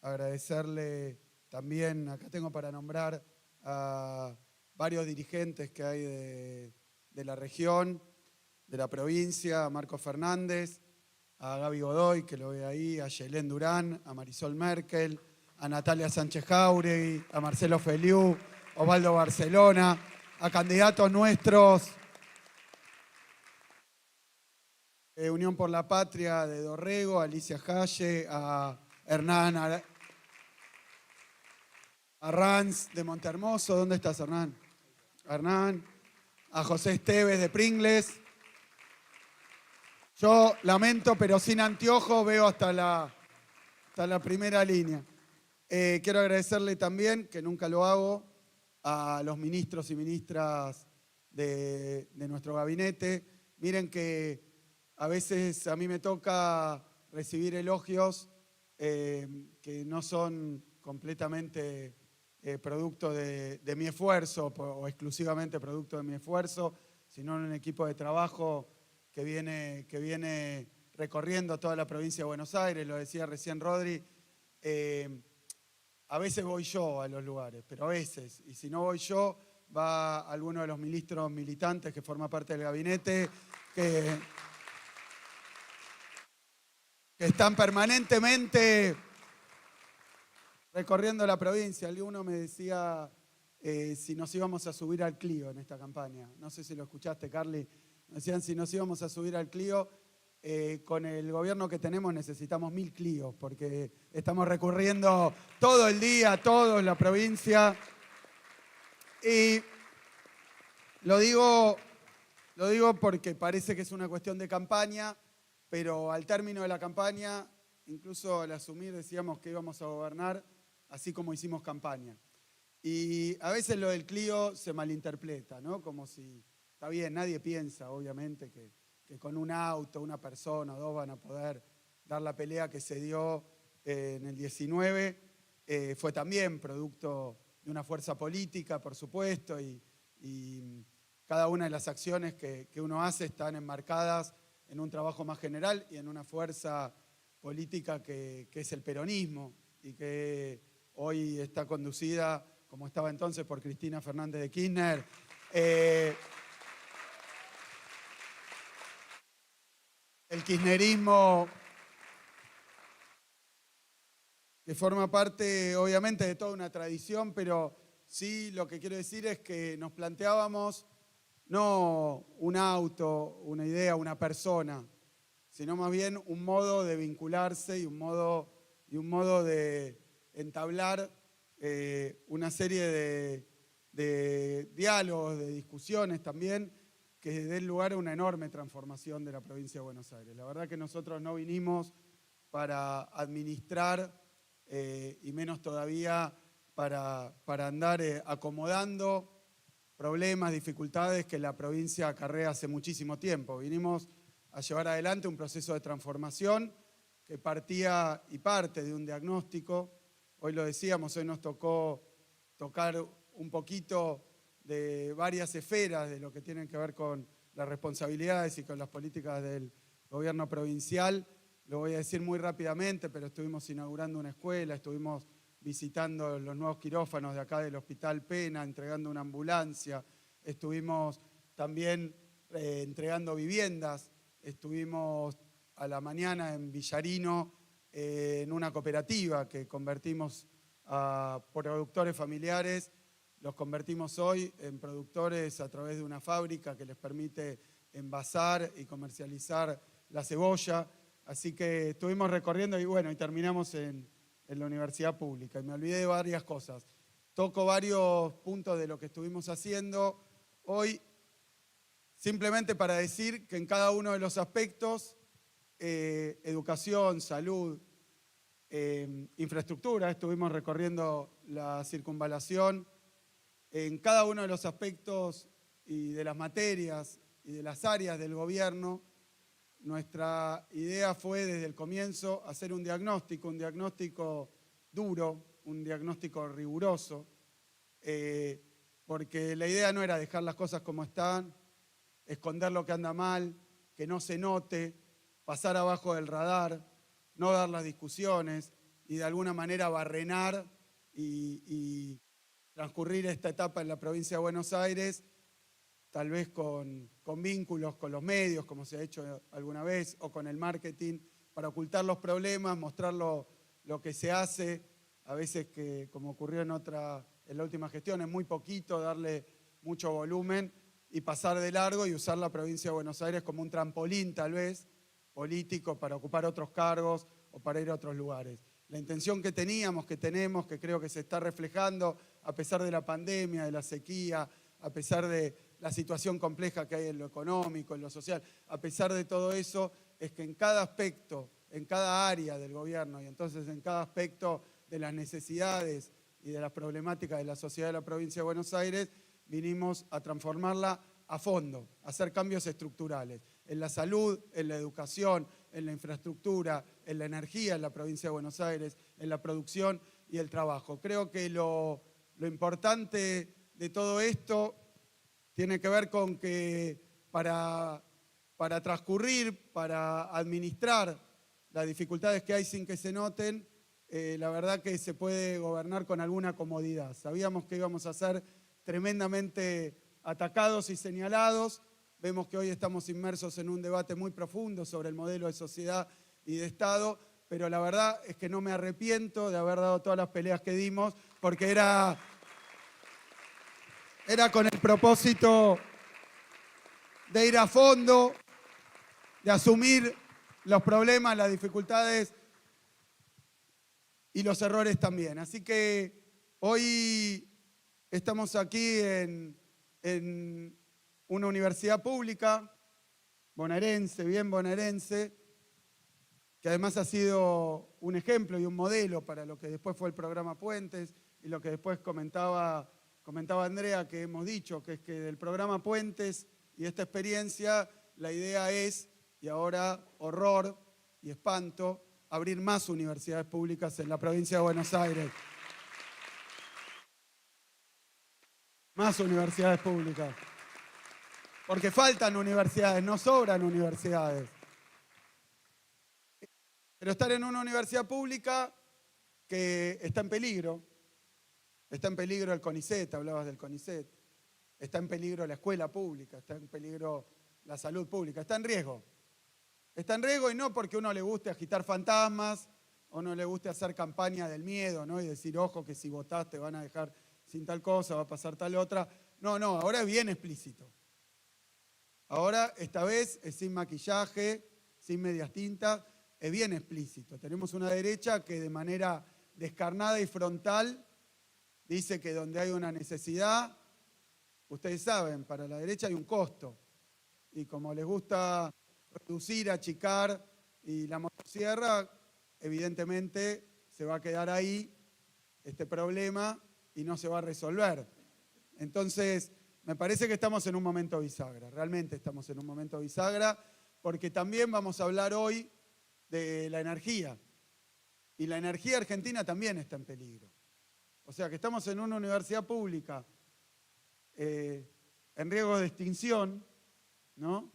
Agradecerle también, acá tengo para nombrar a varios dirigentes que hay de la región, de la provincia, a Marco Fernández, a Gaby Godoy, que lo ve ahí, a Yelén Durán, a Marisol Merkel, a Natalia Sánchez Jauregui, a Marcelo Feliú, Osvaldo Barcelona, a candidatos nuestros, Unión por la Patria de Dorrego, a Alicia Jalle, a Hernán Arranz de Montehermoso. ¿Dónde estás, Hernán? Hernán. A José Esteves de Pringles. Yo lamento, pero sin anteojos veo hasta la primera línea. Quiero agradecerle también, que nunca lo hago, a los ministros y ministras de nuestro gabinete. Miren que a veces a mí me toca recibir elogios que no son completamente producto de mi esfuerzo o exclusivamente producto de mi esfuerzo, sino en un equipo de trabajo que viene recorriendo toda la provincia de Buenos Aires. Lo decía recién Rodri, a veces voy yo a los lugares, pero a veces, y si no voy yo, va alguno de los ministros militantes que forma parte del gabinete, que están permanentemente recorriendo la provincia. Alguno me decía si nos íbamos a subir al Clio en esta campaña. No sé si lo escuchaste, Carly. Me decían si nos íbamos a subir al Clio. Con el gobierno que tenemos necesitamos 1000 Clios, porque estamos recurriendo todo el día, todos la provincia. Y lo digo porque parece que es una cuestión de campaña, pero al término de la campaña, incluso al asumir, decíamos que íbamos a gobernar así como hicimos campaña. Y a veces lo del Clio se malinterpreta, ¿no? Como si, está bien, nadie piensa, obviamente, que con un auto, una persona o dos van a poder dar la pelea que se dio en el 19. Fue también producto de una fuerza política, por supuesto, y cada una de las acciones que uno hace están enmarcadas en un trabajo más general y en una fuerza política que es el peronismo y que hoy está conducida, como estaba entonces, por Cristina Fernández de Kirchner. El kirchnerismo, que forma parte, obviamente, de toda una tradición, pero sí lo que quiero decir es que nos planteábamos no un auto, una idea, una persona, sino más bien un modo de vincularse y un modo de entablar una serie de diálogos, de discusiones también, que den lugar a una enorme transformación de la provincia de Buenos Aires. La verdad que nosotros no vinimos para administrar y menos todavía para andar acomodando problemas, dificultades que la provincia acarrea hace muchísimo tiempo. Vinimos a llevar adelante un proceso de transformación que partía y parte de un diagnóstico. Hoy lo decíamos, hoy nos tocó tocar un poquito de varias esferas de lo que tienen que ver con las responsabilidades y con las políticas del gobierno provincial. Lo voy a decir muy rápidamente, pero estuvimos inaugurando una escuela, estuvimos visitando los nuevos quirófanos de acá del Hospital Pena, entregando una ambulancia, estuvimos también entregando viviendas, estuvimos a la mañana en Villarino en una cooperativa que convertimos a productores familiares, los convertimos hoy en productores a través de una fábrica que les permite envasar y comercializar la cebolla. Así que estuvimos recorriendo y bueno, y terminamos en la universidad pública. Y me olvidé de varias cosas. Toco varios puntos de lo que estuvimos haciendo hoy, simplemente para decir que en cada uno de los aspectos, educación, salud, infraestructura, estuvimos recorriendo la circunvalación, en cada uno de los aspectos y de las materias y de las áreas del gobierno. Nuestra idea fue desde el comienzo hacer un diagnóstico duro, un diagnóstico riguroso, porque la idea no era dejar las cosas como están, esconder lo que anda mal, que no se note, pasar abajo del radar, no dar las discusiones y de alguna manera barrenar y transcurrir esta etapa en la provincia de Buenos Aires tal vez con vínculos con los medios, como se ha hecho alguna vez, o con el marketing, para ocultar los problemas, mostrar lo que se hace, a veces que, como ocurrió en la última gestión, es muy poquito, darle mucho volumen y pasar de largo y usar la provincia de Buenos Aires como un trampolín, tal vez, político, para ocupar otros cargos o para ir a otros lugares. La intención que teníamos, que tenemos, que creo que se está reflejando, a pesar de la pandemia, de la sequía, a pesar de la situación compleja que hay en lo económico, en lo social, a pesar de todo eso, es que en cada aspecto, en cada área del gobierno y entonces en cada aspecto de las necesidades y de las problemáticas de la sociedad de la provincia de Buenos Aires, vinimos a transformarla a fondo, a hacer cambios estructurales en la salud, en la educación, en la infraestructura, en la energía en la provincia de Buenos Aires, en la producción y el trabajo. Creo que lo importante de todo esto tiene que ver con que para transcurrir, para administrar las dificultades que hay sin que se noten, la verdad que se puede gobernar con alguna comodidad. Sabíamos que íbamos a ser tremendamente atacados y señalados. Vemos que hoy estamos inmersos en un debate muy profundo sobre el modelo de sociedad y de Estado, pero la verdad es que no me arrepiento de haber dado todas las peleas que dimos, porque era con el propósito de ir a fondo, de asumir los problemas, las dificultades y los errores también. Así que hoy estamos aquí en una universidad pública, bonaerense, bien bonaerense, que además ha sido un ejemplo y un modelo para lo que después fue el programa Puentes y lo que después comentaba Andrea, que hemos dicho, que es que del programa Puentes y esta experiencia, la idea es, y ahora horror y espanto, abrir más universidades públicas en la provincia de Buenos Aires. Más universidades públicas. Porque faltan universidades, no sobran universidades. Pero estar en una universidad pública que está en peligro. Está en peligro el CONICET, hablabas del CONICET. Está en peligro la escuela pública, está en peligro la salud pública, está en riesgo. Está en riesgo y no porque uno le guste agitar fantasmas o no le guste hacer campaña del miedo, ¿no? Y decir, ojo, que si votás te van a dejar sin tal cosa, va a pasar tal otra. No, ahora es bien explícito. Ahora, esta vez, es sin maquillaje, sin medias tintas, es bien explícito. Tenemos una derecha que de manera descarnada y frontal dice que donde hay una necesidad, ustedes saben, para la derecha hay un costo. Y como les gusta reducir, achicar y la motosierra, evidentemente se va a quedar ahí este problema y no se va a resolver. Entonces, me parece que estamos en un momento bisagra, realmente estamos en un momento bisagra, porque también vamos a hablar hoy de la energía. Y la energía argentina también está en peligro. O sea que estamos en una universidad pública en riesgo de extinción, ¿no?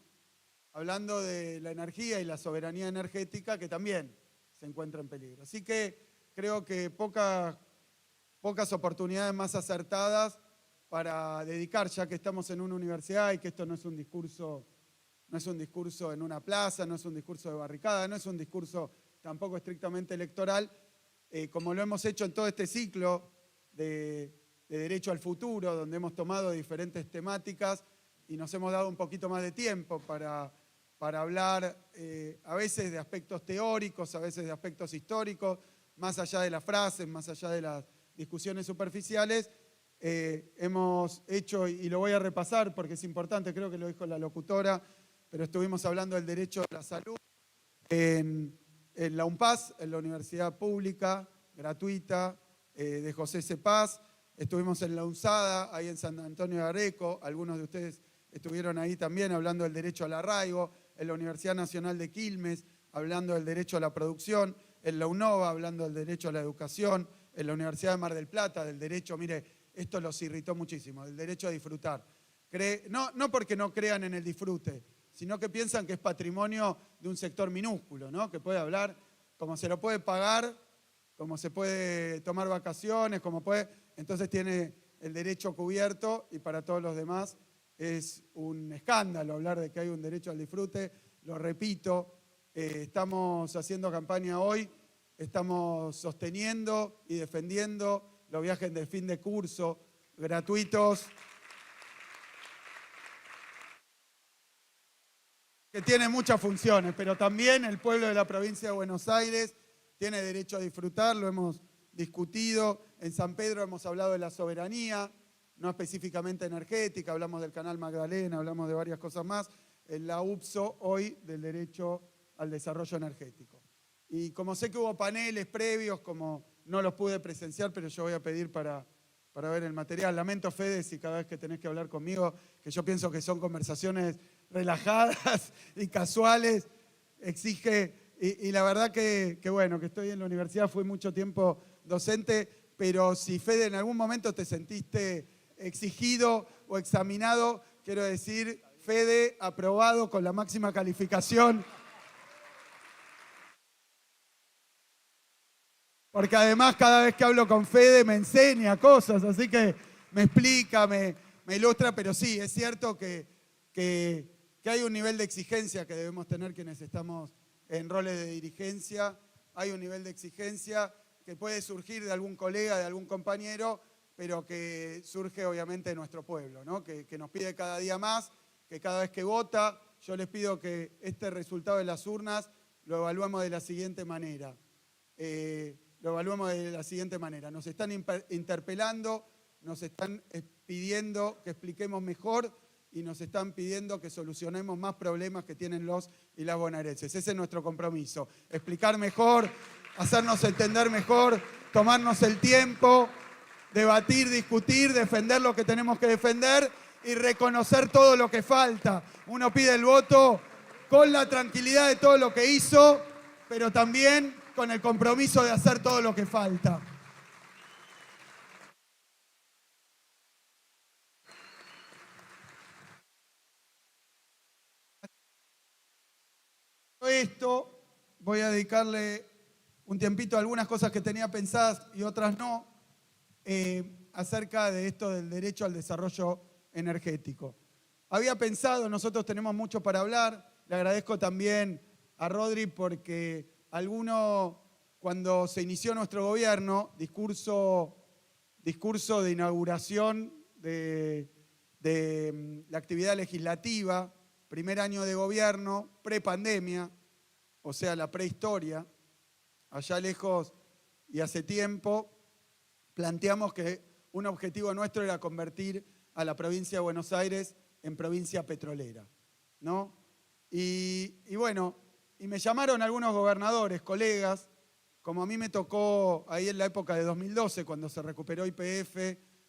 Hablando de la energía y la soberanía energética que también se encuentra en peligro. Así que creo que pocas oportunidades más acertadas para dedicar, ya que estamos en una universidad y que esto no es un discurso en una plaza, no es un discurso de barricada, no es un discurso tampoco estrictamente electoral, como lo hemos hecho en todo este ciclo de Derecho al Futuro, donde hemos tomado diferentes temáticas y nos hemos dado un poquito más de tiempo para hablar a veces de aspectos teóricos, a veces de aspectos históricos, más allá de las frases, más allá de las discusiones superficiales. Hemos hecho, y lo voy a repasar porque es importante, creo que lo dijo la locutora, pero estuvimos hablando del derecho a la salud en la UNPAS, en la Universidad Pública, gratuita, de José C. Paz. Estuvimos en la UNSADA, ahí en San Antonio de Areco, algunos de ustedes estuvieron ahí también hablando del derecho al arraigo, en la Universidad Nacional de Quilmes, hablando del derecho a la producción, en la UNOVA, hablando del derecho a la educación, en la Universidad de Mar del Plata, del derecho, mire, esto los irritó muchísimo, del derecho a disfrutar. No porque no crean en el disfrute, sino que piensan que es patrimonio de un sector minúsculo, ¿no? Que puede hablar, como se lo puede pagar, como se puede tomar vacaciones, como puede, entonces tiene el derecho cubierto y para todos los demás es un escándalo hablar de que hay un derecho al disfrute. Lo repito, estamos haciendo campaña hoy, estamos sosteniendo y defendiendo los viajes de fin de curso gratuitos que tienen muchas funciones, pero también el pueblo de la provincia de Buenos Aires tiene derecho a disfrutar, lo hemos discutido. En San Pedro hemos hablado de la soberanía, no específicamente energética, hablamos del Canal Magdalena, hablamos de varias cosas más. En la UPSO hoy del derecho al desarrollo energético. Y como sé que hubo paneles previos, como no los pude presenciar, pero yo voy a pedir para ver el material. Lamento, Fede, si cada vez que tenés que hablar conmigo, que yo pienso que son conversaciones relajadas y casuales, exige, y la verdad que bueno, que estoy en la universidad, fui mucho tiempo docente, pero si, Fede, en algún momento te sentiste exigido o examinado, quiero decir, Fede, aprobado con la máxima calificación. Porque además cada vez que hablo con Fede me enseña cosas, así que me explica, me ilustra, pero sí, es cierto que hay un nivel de exigencia que debemos tener quienes estamos en roles de dirigencia, hay un nivel de exigencia que puede surgir de algún colega, de algún compañero, pero que surge obviamente de nuestro pueblo, ¿no? Que nos pide cada día más, que cada vez que vota, yo les pido que este resultado de las urnas lo evaluemos de la siguiente manera. Nos están interpelando, nos están pidiendo que expliquemos mejor y nos están pidiendo que solucionemos más problemas que tienen los y las bonaerenses. Ese es nuestro compromiso. Explicar mejor, hacernos entender mejor, tomarnos el tiempo, debatir, discutir, defender lo que tenemos que defender y reconocer todo lo que falta. Uno pide el voto con la tranquilidad de todo lo que hizo, pero también con el compromiso de hacer todo lo que falta. esto, voy a dedicarle un tiempito a algunas cosas que tenía pensadas y otras no, acerca de esto del derecho al desarrollo energético. Había pensado, nosotros tenemos mucho para hablar, le agradezco también a Rodri porque cuando se inició nuestro gobierno, discurso de inauguración de la actividad legislativa, primer año de gobierno, prepandemia, o sea, la prehistoria, allá lejos y hace tiempo, planteamos que un objetivo nuestro era convertir a la provincia de Buenos Aires en provincia petrolera, ¿no? Y bueno, y me llamaron algunos gobernadores, colegas, como a mí me tocó ahí en la época de 2012, cuando se recuperó YPF,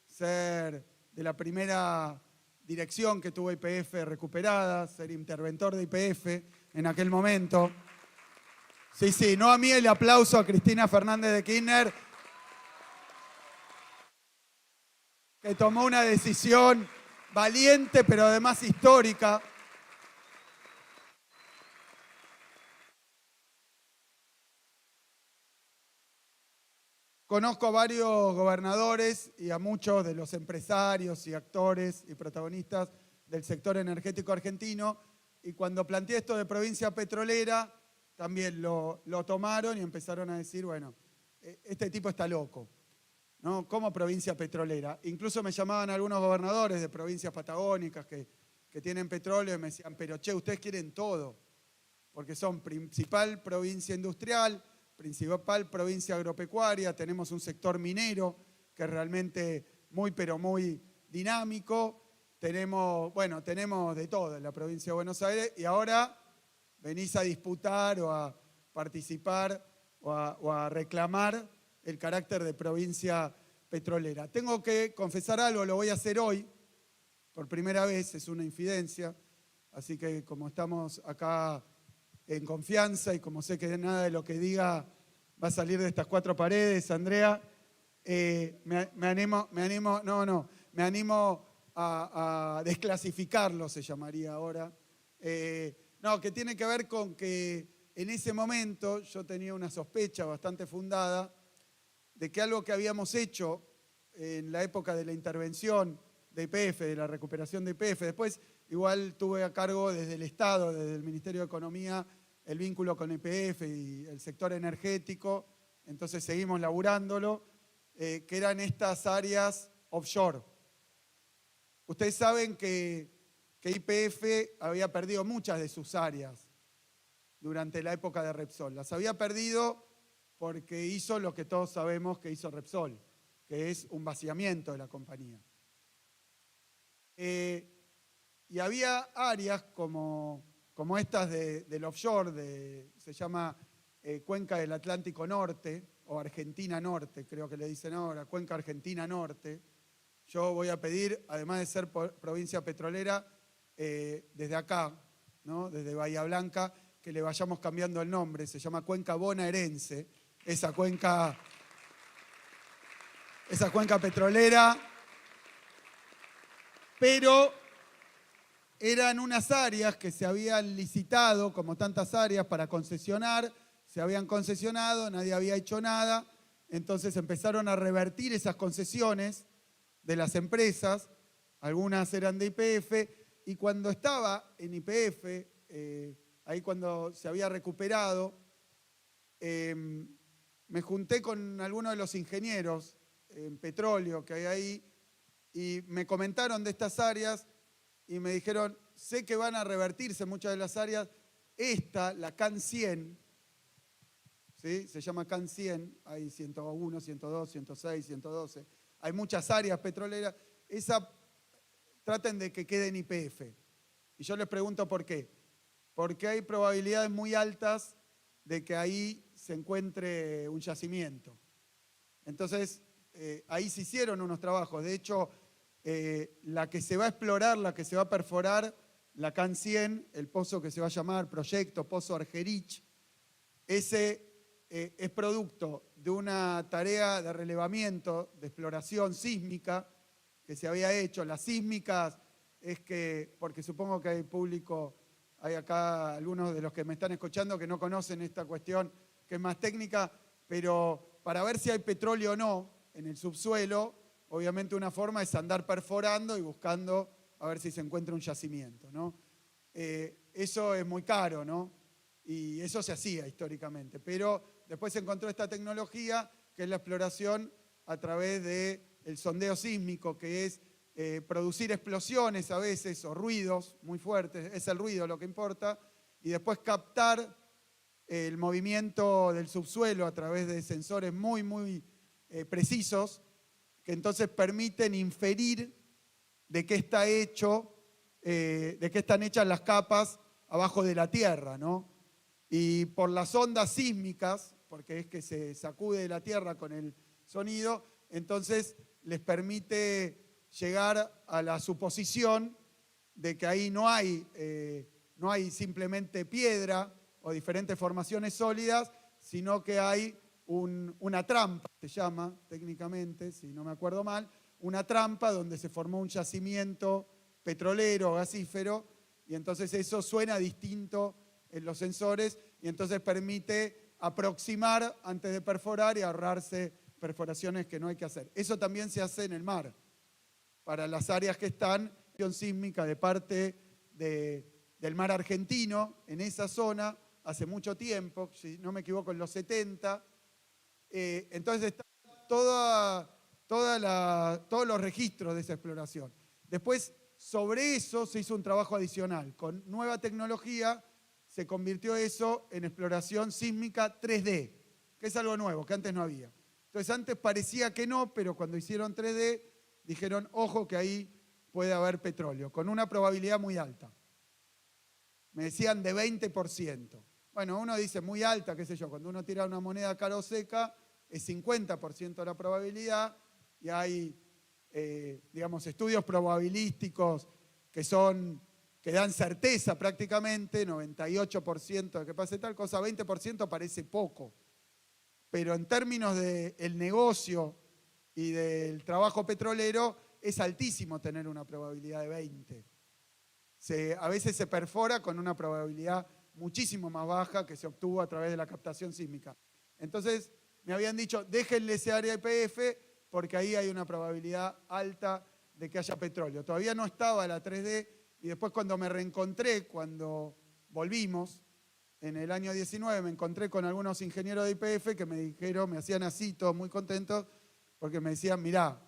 ser de la primera dirección que tuvo YPF recuperada, ser interventor de YPF en aquel momento. Sí, no a mí el aplauso a Cristina Fernández de Kirchner, que tomó una decisión valiente, pero además histórica. Conozco a varios gobernadores y a muchos de los empresarios y actores y protagonistas del sector energético argentino, y cuando planteé esto de provincia petrolera, también lo tomaron y empezaron a decir, bueno, este tipo está loco, ¿no? ¿Cómo provincia petrolera? Incluso me llamaban algunos gobernadores de provincias patagónicas que tienen petróleo y me decían, pero che, ustedes quieren todo, porque son principal provincia industrial, principal provincia agropecuaria, tenemos un sector minero que es realmente pero muy dinámico, tenemos de todo en la provincia de Buenos Aires, y ahora venís a disputar o a participar o a reclamar el carácter de provincia petrolera. Tengo que confesar algo, lo voy a hacer hoy, por primera vez, es una infidencia, así que como estamos acá en confianza y como sé que nada de lo que diga va a salir de estas cuatro paredes, Andrea, me animo a desclasificarlo, se llamaría ahora. Que tiene que ver con que en ese momento yo tenía una sospecha bastante fundada de que algo que habíamos hecho en la época de la intervención de YPF, de la recuperación de YPF, después igual tuve a cargo desde el Estado, desde el Ministerio de Economía, el vínculo con YPF y el sector energético, entonces seguimos laburándolo, que eran estas áreas offshore. Ustedes saben que YPF había perdido muchas de sus áreas durante la época de Repsol. Las había perdido porque hizo lo que todos sabemos que hizo Repsol, que es un vaciamiento de la compañía. Y había áreas como estas del offshore, se llama Cuenca del Atlántico Norte, o Argentina Norte, creo que le dicen ahora, Cuenca Argentina Norte. Yo voy a pedir, además de ser provincia petrolera, desde acá, ¿no? Desde Bahía Blanca, que le vayamos cambiando el nombre, se llama Cuenca Bonaerense, esa cuenca petrolera, pero eran unas áreas que se habían licitado, como tantas áreas, para concesionar, se habían concesionado, nadie había hecho nada, entonces empezaron a revertir esas concesiones de las empresas, algunas eran de YPF, y cuando estaba en YPF, ahí cuando se había recuperado, me junté con algunos de los ingenieros en petróleo que hay ahí, y me comentaron de estas áreas, y me dijeron, sé que van a revertirse muchas de las áreas, esta, la CAN 100, ¿sí? Se llama CAN 100, hay 101, 102, 106, 112, hay muchas áreas petroleras, esa traten de que quede en YPF. Y yo les pregunto por qué. Porque hay probabilidades muy altas de que ahí se encuentre un yacimiento. Entonces, ahí se hicieron unos trabajos. De hecho, la que se va a explorar, la que se va a perforar, la CAN 100, el pozo que se va a llamar Proyecto Pozo Argerich, ese es producto de una tarea de relevamiento, de exploración sísmica que se había hecho. Las sísmicas es que, porque supongo que hay público Hay acá algunos de los que me están escuchando que no conocen esta cuestión que es más técnica, pero para ver si hay petróleo o no en el subsuelo, obviamente una forma es andar perforando y buscando a ver si se encuentra un yacimiento, ¿no? Eso es muy caro, ¿no? Y eso se hacía históricamente, pero después se encontró esta tecnología que es la exploración a través del sondeo sísmico, que es producir explosiones a veces o ruidos muy fuertes, es el ruido lo que importa, y después captar el movimiento del subsuelo a través de sensores muy precisos, que entonces permiten inferir de qué está hecho, de qué están hechas las capas abajo de la Tierra, ¿no? Y por las ondas sísmicas, porque es que se sacude la Tierra con el sonido, entonces les permite llegar a la suposición de que ahí no hay simplemente piedra o diferentes formaciones sólidas, sino que hay una trampa, se llama técnicamente, si no me acuerdo mal, una trampa donde se formó un yacimiento petrolero o gasífero, y entonces eso suena distinto en los sensores y entonces permite aproximar antes de perforar y ahorrarse perforaciones que no hay que hacer. Eso también se hace en el mar, para las áreas que están en sísmica de parte del mar argentino, en esa zona, hace mucho tiempo, si no me equivoco, en los 70. Entonces están todos los registros de esa exploración. Después, sobre eso se hizo un trabajo adicional. Con nueva tecnología se convirtió eso en exploración sísmica 3D, que es algo nuevo, que antes no había. Entonces antes parecía que no, pero cuando hicieron 3D dijeron, ojo que ahí puede haber petróleo, con una probabilidad muy alta. Me decían de 20%. Bueno, uno dice muy alta, qué sé yo, cuando uno tira una moneda cara o seca, es 50% la probabilidad, y hay, digamos, estudios probabilísticos que dan certeza prácticamente, 98% de que pase tal cosa, 20% parece poco. Pero en términos del negocio y del trabajo petrolero, es altísimo tener una probabilidad de 20. A veces se perfora con una probabilidad muchísimo más baja que se obtuvo a través de la captación sísmica. Entonces, me habían dicho, déjenle ese área IPF porque ahí hay una probabilidad alta de que haya petróleo. Todavía no estaba la 3D y después cuando me reencontré, cuando volvimos, en el año 19, me encontré con algunos ingenieros de IPF que me dijeron, me hacían así, todos muy contentos, porque me decían, mirá,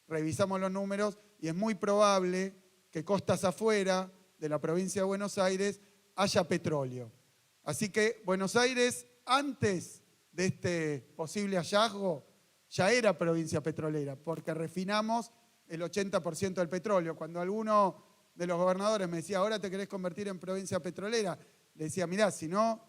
revisamos los números y es muy probable que costas afuera de la provincia de Buenos Aires haya petróleo. Así que Buenos Aires, antes de este posible hallazgo, ya era provincia petrolera, porque refinamos el 80% del petróleo. Cuando alguno de los gobernadores me decía, ahora te querés convertir en provincia petrolera, le decía, mirá, si no,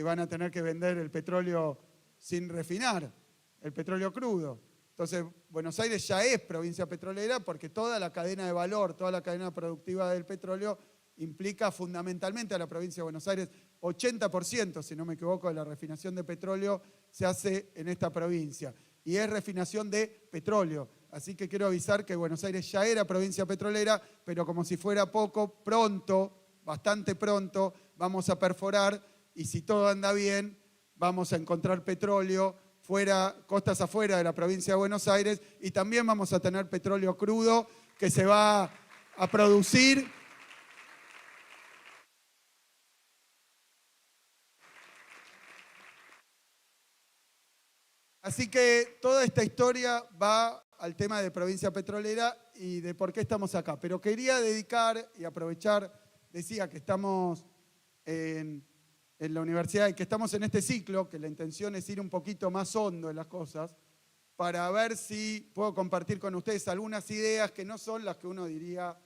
van a tener que vender el petróleo sin refinar, el petróleo crudo. Entonces, Buenos Aires ya es provincia petrolera porque toda la cadena de valor, toda la cadena productiva del petróleo implica fundamentalmente a la provincia de Buenos Aires. 80%, si no me equivoco, de la refinación de petróleo se hace en esta provincia. Y es refinación de petróleo. Así que quiero avisar que Buenos Aires ya era provincia petrolera, pero como si fuera poco, pronto, bastante pronto, vamos a perforar y si todo anda bien, vamos a encontrar petróleo costas afuera de la provincia de Buenos Aires y también vamos a tener petróleo crudo que se va a producir. Así que toda esta historia va al tema de provincia petrolera y de por qué estamos acá. Pero quería dedicar y aprovechar, decía que estamos en la universidad y que estamos en este ciclo, que la intención es ir un poquito más hondo en las cosas, para ver si puedo compartir con ustedes algunas ideas que no son las que uno diría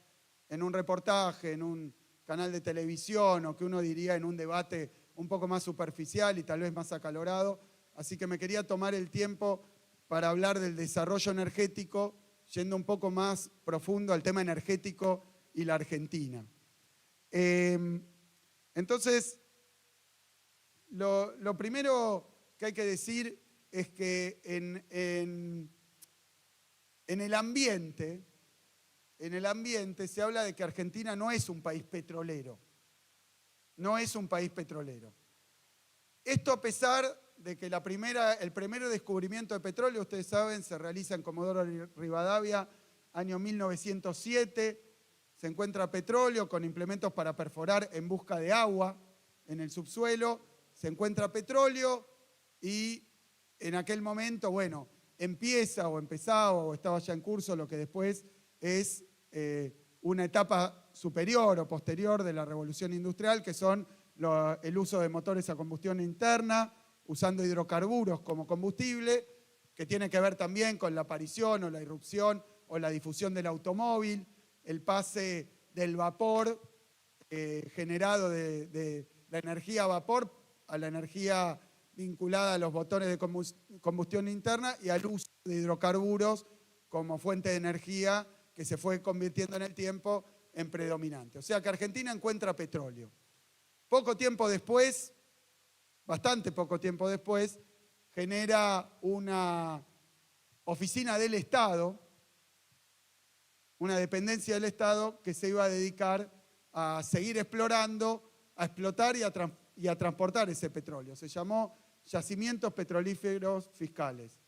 en un reportaje, en un canal de televisión, o que uno diría en un debate un poco más superficial y tal vez más acalorado. Así que me quería tomar el tiempo para hablar del desarrollo energético, yendo un poco más profundo al tema energético y la Argentina. Entonces, lo primero que hay que decir es que en el ambiente se habla de que Argentina no es un país petrolero. no es un país petrolero. Esto a pesar de que el primer descubrimiento de petróleo, ustedes saben, se realiza en Comodoro Rivadavia, año 1907, se encuentra petróleo con implementos para perforar en busca de agua en el subsuelo, se encuentra petróleo y en aquel momento, bueno, empezaba o estaba ya en curso lo que después es una etapa superior o posterior de la revolución industrial, que son el uso de motores a combustión interna, usando hidrocarburos como combustible, que tiene que ver también con la aparición o la irrupción o la difusión del automóvil, el pase del vapor generado de la energía a vapor a la energía vinculada a los motores de combustión interna y al uso de hidrocarburos como fuente de energía que se fue convirtiendo en el tiempo en predominante. O sea que Argentina encuentra petróleo. Poco tiempo después, bastante poco tiempo después, genera una oficina del Estado, una dependencia del Estado que se iba a dedicar a seguir explorando, a explotar y a transportar ese petróleo. Se llamó Yacimientos Petrolíferos Fiscales,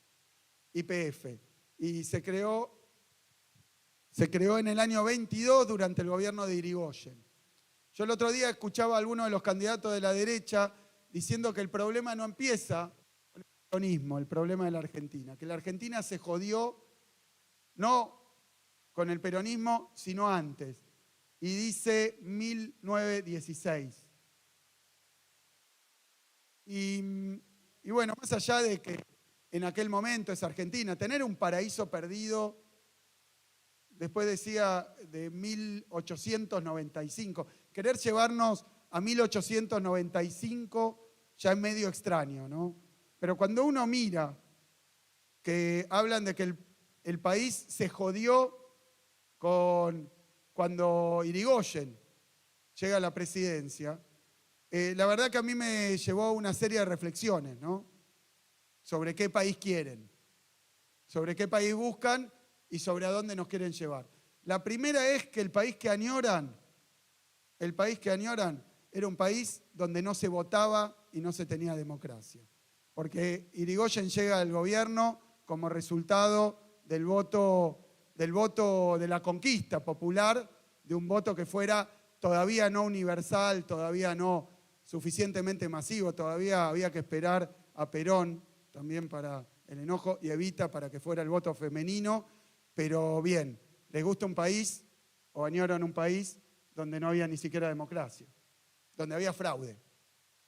YPF, y se creó en el año 22 durante el gobierno de Irigoyen. Yo el otro día escuchaba a algunos de los candidatos de la derecha diciendo que el problema no empieza con el peronismo, el problema de la Argentina, que la Argentina se jodió no con el peronismo, sino antes. Y dice 1916. Y bueno, más allá de que en aquel momento es Argentina, tener un paraíso perdido, después decía de 1895, querer llevarnos a 1895 ya es medio extraño, ¿no? Pero cuando uno mira que hablan de que el país se jodió cuando Irigoyen llega a la presidencia, la verdad que a mí me llevó a una serie de reflexiones, ¿no? Sobre qué país quieren, sobre qué país buscan y sobre a dónde nos quieren llevar. La primera es que el país que añoran era un país donde no se votaba y no se tenía democracia. Porque Irigoyen llega al gobierno como resultado del voto de la conquista popular, de un voto que fuera todavía no universal, todavía no suficientemente masivo, todavía había que esperar a Perón también para el enojo y Evita para que fuera el voto femenino, pero bien, ¿les gusta un país o añoran un país donde no había ni siquiera democracia, donde había fraude?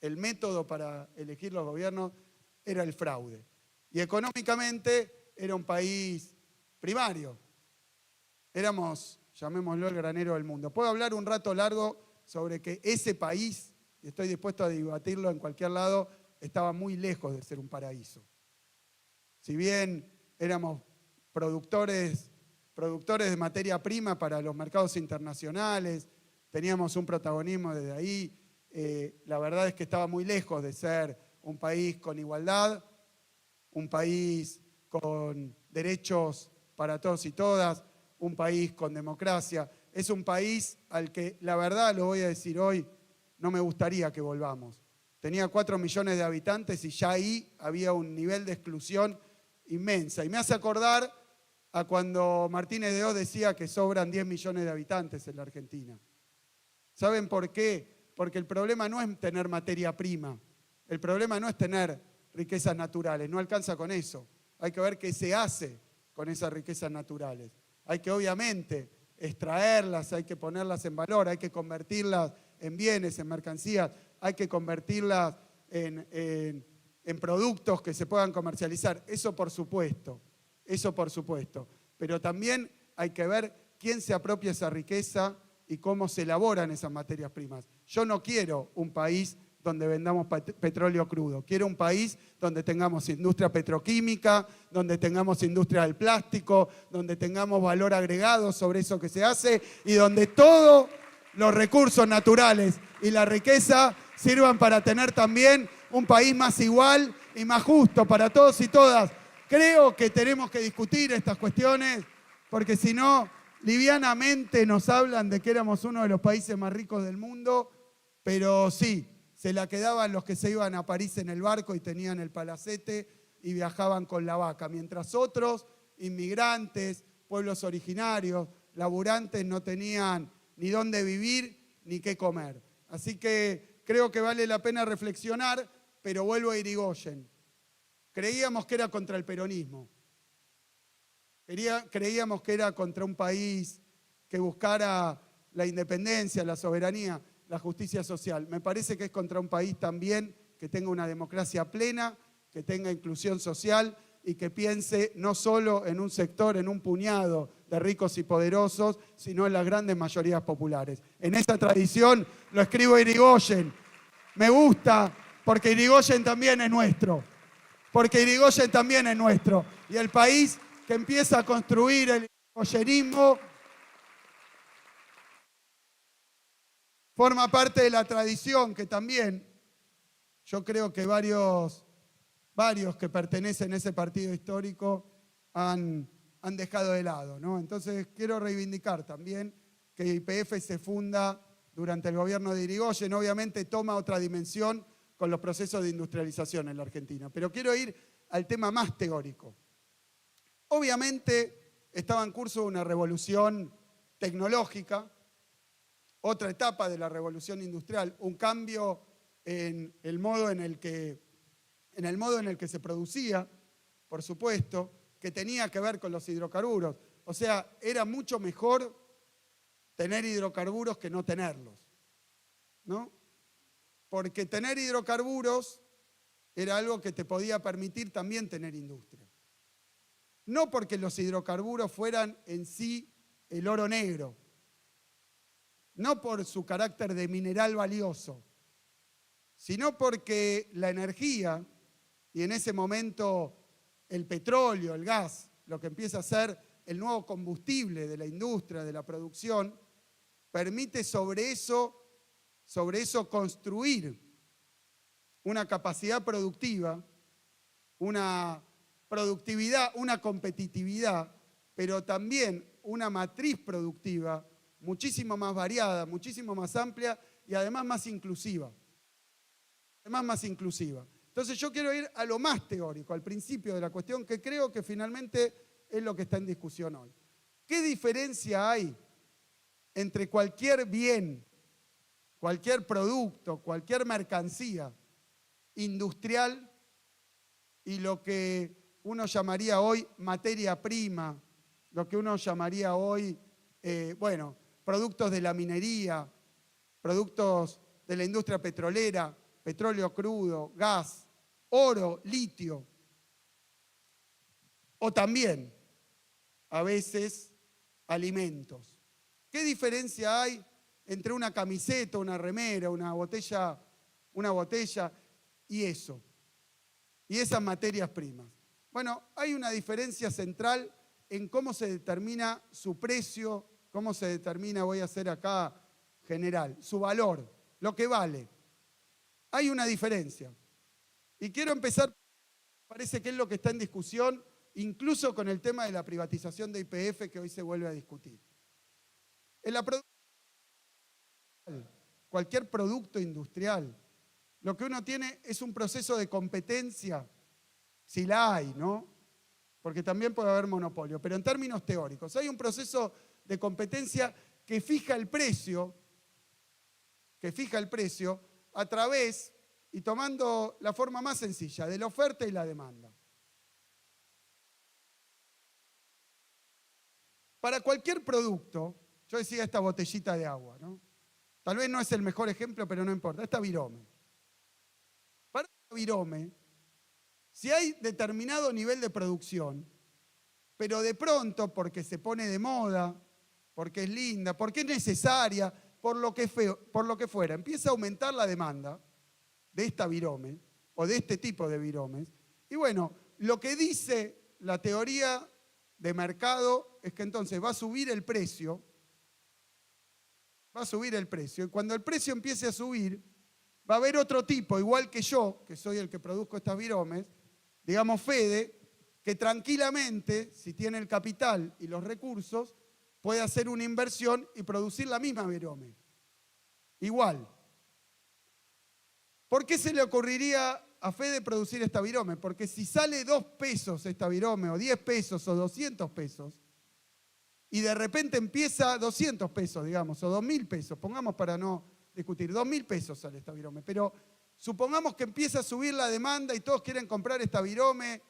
El método para elegir los gobiernos era el fraude. Y económicamente era un país primario. Éramos, llamémoslo, el granero del mundo. Puedo hablar un rato largo sobre que ese país, y estoy dispuesto a debatirlo en cualquier lado, estaba muy lejos de ser un paraíso. Si bien éramos productores de materia prima para los mercados internacionales, teníamos un protagonismo desde ahí, la verdad es que estaba muy lejos de ser un país con igualdad, un país con derechos para todos y todas, un país con democracia. Es un país al que, la verdad, lo voy a decir hoy, no me gustaría que volvamos. Tenía 4 millones de habitantes y ya ahí había un nivel de exclusión inmensa. Y me hace acordar a cuando Martínez de Oz decía que sobran 10 millones de habitantes en la Argentina. ¿Saben por qué? Porque el problema no es tener materia prima. El problema no es tener riquezas naturales. No alcanza con eso. Hay que ver qué se hace con esas riquezas naturales. Hay que, obviamente, extraerlas, hay que ponerlas en valor, hay que convertirlas en bienes, en mercancías, hay que convertirlas en productos que se puedan comercializar. Eso por supuesto. Pero también hay que ver quién se apropia esa riqueza y cómo se elaboran esas materias primas. Yo no quiero un país donde vendamos petróleo crudo. Quiero un país donde tengamos industria petroquímica, donde tengamos industria del plástico, donde tengamos valor agregado sobre eso que se hace y donde todos los recursos naturales y la riqueza sirvan para tener también un país más igual y más justo para todos y todas. Creo que tenemos que discutir estas cuestiones porque si no, livianamente nos hablan de que éramos uno de los países más ricos del mundo, pero sí, se la quedaban los que se iban a París en el barco y tenían el palacete y viajaban con la vaca, mientras otros, inmigrantes, pueblos originarios, laburantes, no tenían ni dónde vivir ni qué comer. Así que creo que vale la pena reflexionar, pero vuelvo a Irigoyen. Creíamos que era contra el peronismo. Creíamos que era contra un país que buscara la independencia, la soberanía, la justicia social. Me parece que es contra un país también que tenga una democracia plena, que tenga inclusión social y que piense no solo en un sector, en un puñado de ricos y poderosos, sino en las grandes mayorías populares. En esa tradición lo escribo Irigoyen. Me gusta porque Irigoyen también es nuestro. Porque Irigoyen también es nuestro. Y el país que empieza a construir el irigoyenismo forma parte de la tradición que también yo creo que varios que pertenecen a ese partido histórico han dejado de lado, ¿no? Entonces quiero reivindicar también que YPF se funda durante el gobierno de Irigoyen. Obviamente toma otra dimensión con los procesos de industrialización en la Argentina. Pero quiero ir al tema más teórico. Obviamente estaba en curso una revolución tecnológica, otra etapa de la revolución industrial, un cambio en el modo en el que se producía, por supuesto, que tenía que ver con los hidrocarburos. O sea, era mucho mejor tener hidrocarburos que no tenerlos, ¿no? Porque tener hidrocarburos era algo que te podía permitir también tener industria. No porque los hidrocarburos fueran en sí el oro negro, no por su carácter de mineral valioso, sino porque la energía, y en ese momento el petróleo, el gas, lo que empieza a ser el nuevo combustible de la industria, de la producción, permite sobre eso construir una capacidad productiva, una productividad, una competitividad, pero también una matriz productiva muchísimo más variada, muchísimo más amplia y además más inclusiva. Entonces yo quiero ir a lo más teórico, al principio de la cuestión, que creo que finalmente es lo que está en discusión hoy. ¿Qué diferencia hay entre cualquier bien, cualquier producto, cualquier mercancía industrial y lo que uno llamaría hoy materia prima, lo que uno llamaría hoy, productos de la minería, productos de la industria petrolera, petróleo crudo, gas, oro, litio, o también, a veces, alimentos? ¿Qué diferencia hay entre una camiseta, una remera, una botella y eso? Y esas materias primas. Bueno, hay una diferencia central en cómo se determina su precio, cómo se determina, voy a hacer acá general, su valor, lo que vale. Hay una diferencia. Y quiero empezar, parece que es lo que está en discusión, incluso con el tema de la privatización de YPF que hoy se vuelve a discutir. En la cualquier producto industrial, lo que uno tiene es un proceso de competencia, si la hay, ¿no? Porque también puede haber monopolio, pero en términos teóricos, hay un proceso de competencia que fija el precio a través, y tomando la forma más sencilla, de la oferta y la demanda. Para cualquier producto, yo decía esta botellita de agua, ¿no? Tal vez no es el mejor ejemplo, pero no importa, esta Virome. Para esta Virome, si hay determinado nivel de producción, pero de pronto, porque se pone de moda, porque es linda, porque es necesaria, por lo que fuera, empieza a aumentar la demanda de esta Virome, o de este tipo de Viromes, y bueno, lo que dice la teoría de mercado es que entonces va a subir el precio, y cuando el precio empiece a subir, va a haber otro tipo, igual que yo, que soy el que produzco estas Viromes, digamos Fede, que tranquilamente, si tiene el capital y los recursos, puede hacer una inversión y producir la misma Virome. Igual. ¿Por qué se le ocurriría a Fede producir esta virome? Porque si sale 2 pesos esta virome, o 10 pesos, o 200 pesos, y de repente empieza 200 pesos, digamos, o 2.000 pesos, pongamos para no discutir, 2.000 pesos sale esta virome, pero supongamos que empieza a subir la demanda y todos quieren comprar esta virome,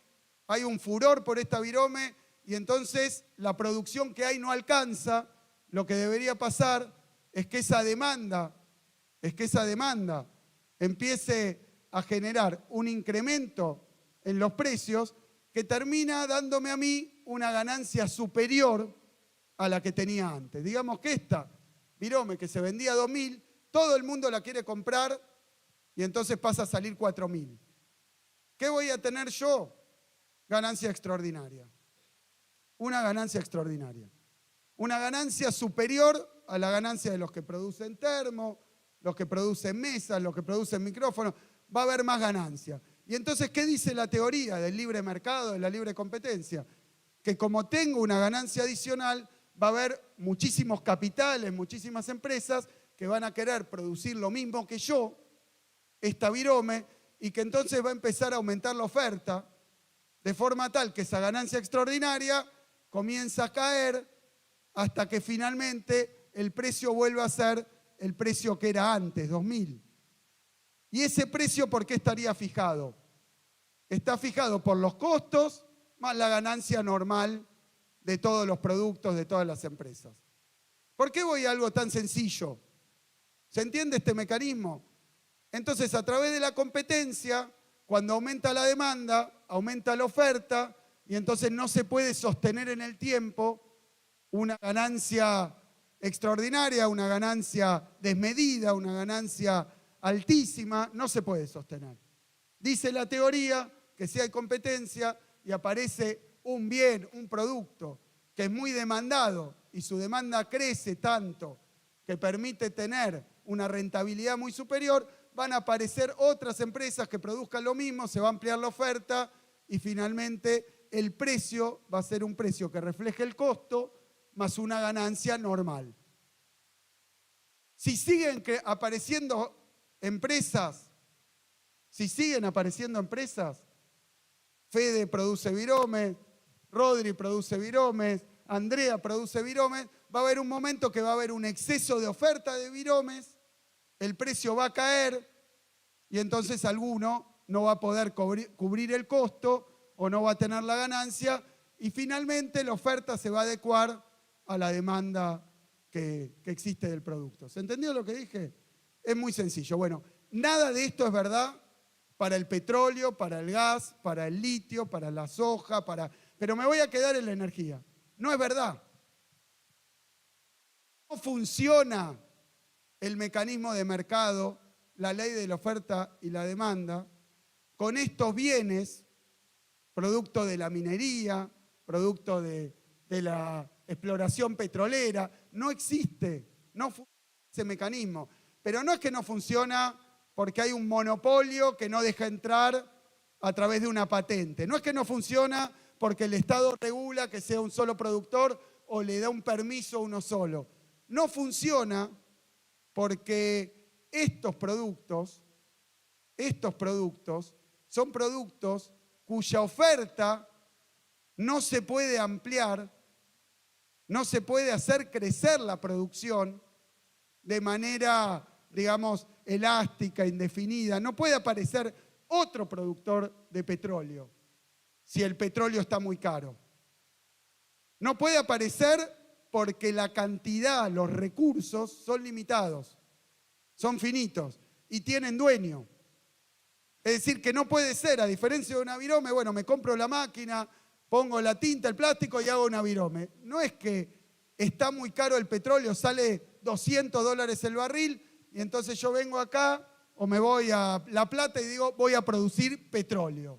hay un furor por esta virome, y entonces la producción que hay no alcanza. Lo que debería pasar es que esa demanda empiece a generar un incremento en los precios que termina dándome a mí una ganancia superior a la que tenía antes. Digamos que esta virome que se vendía a 2.000, todo el mundo la quiere comprar y entonces pasa a salir 4.000. ¿Qué voy a tener yo? Ganancia extraordinaria. Una ganancia extraordinaria. Una ganancia superior a la ganancia de los que producen termo, los que producen mesas, los que producen micrófonos. Va a haber más ganancia. Y entonces, ¿qué dice la teoría del libre mercado, de la libre competencia? Que como tengo una ganancia adicional, va a haber muchísimos capitales, muchísimas empresas que van a querer producir lo mismo que yo, esta virome, y que entonces va a empezar a aumentar la oferta, de forma tal que esa ganancia extraordinaria comienza a caer hasta que finalmente el precio vuelva a ser el precio que era antes, 2.000. ¿Y ese precio por qué estaría fijado? Está fijado por los costos más la ganancia normal de todos los productos, de todas las empresas. ¿Por qué voy a algo tan sencillo? ¿Se entiende este mecanismo? Entonces, a través de la competencia, cuando aumenta la demanda, aumenta la oferta, y entonces no se puede sostener en el tiempo una ganancia extraordinaria, una ganancia desmedida, una ganancia altísima, no se puede sostener. Dice la teoría que si hay competencia y aparece un bien, un producto que es muy demandado y su demanda crece tanto que permite tener una rentabilidad muy superior, van a aparecer otras empresas que produzcan lo mismo, se va a ampliar la oferta y finalmente el precio va a ser un precio que refleje el costo más una ganancia normal. Si siguen apareciendo empresas, Fede produce viromes, Rodri produce viromes, Andrea produce viromes, va a haber un momento que va a haber un exceso de oferta de viromes, el precio va a caer y entonces alguno no va a poder cubrir el costo o no va a tener la ganancia y finalmente la oferta se va a adecuar a la demanda que existe del producto. ¿Se entendió lo que dije? Es muy sencillo. Bueno, nada de esto es verdad para el petróleo, para el gas, para el litio, para la soja, pero me voy a quedar en la energía. No es verdad. No funciona el mecanismo de mercado, la ley de la oferta y la demanda, con estos bienes, producto de la minería, producto de la exploración petrolera. No existe, no funciona ese mecanismo. Pero no es que no funciona porque hay un monopolio que no deja entrar a través de una patente. No es que no funciona porque el Estado regula que sea un solo productor o le da un permiso a uno solo. No funciona porque estos productos son productos cuya oferta no se puede ampliar, no se puede hacer crecer la producción de manera, digamos, elástica, indefinida. No puede aparecer otro productor de petróleo si el petróleo está muy caro. No puede aparecer porque la cantidad, los recursos son limitados, son finitos y tienen dueño. Es decir, que no puede ser, a diferencia de una virome, bueno, me compro la máquina, pongo la tinta, el plástico y hago una virome. No es que está muy caro el petróleo, sale $200 el barril y entonces yo vengo acá o me voy a La Plata y digo voy a producir petróleo.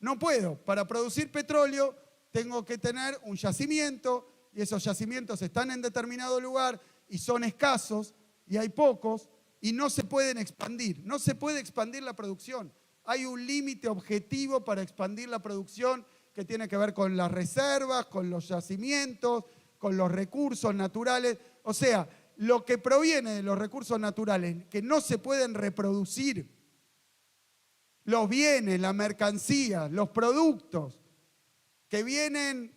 No puedo. Para producir petróleo tengo que tener un yacimiento y esos yacimientos están en determinado lugar y son escasos y hay pocos y no se pueden expandir. No se puede expandir la producción. Hay un límite objetivo para expandir la producción que tiene que ver con las reservas, con los yacimientos, con los recursos naturales. O sea, lo que proviene de los recursos naturales que no se pueden reproducir los bienes, la mercancía, los productos que vienen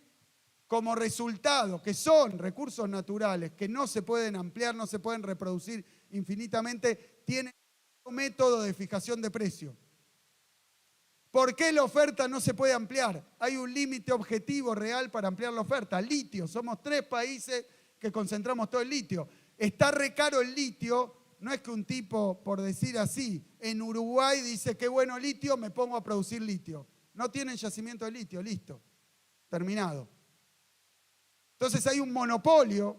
como resultado, que son recursos naturales, que no se pueden ampliar, no se pueden reproducir infinitamente, tienen un método de fijación de precio. ¿Por qué la oferta no se puede ampliar? Hay un límite objetivo real para ampliar la oferta. Litio, somos 3 países que concentramos todo el litio. Está re caro el litio, no es que un tipo, por decir así, en Uruguay dice, qué bueno litio, me pongo a producir litio. No tienen yacimiento de litio, listo, terminado. Entonces hay un monopolio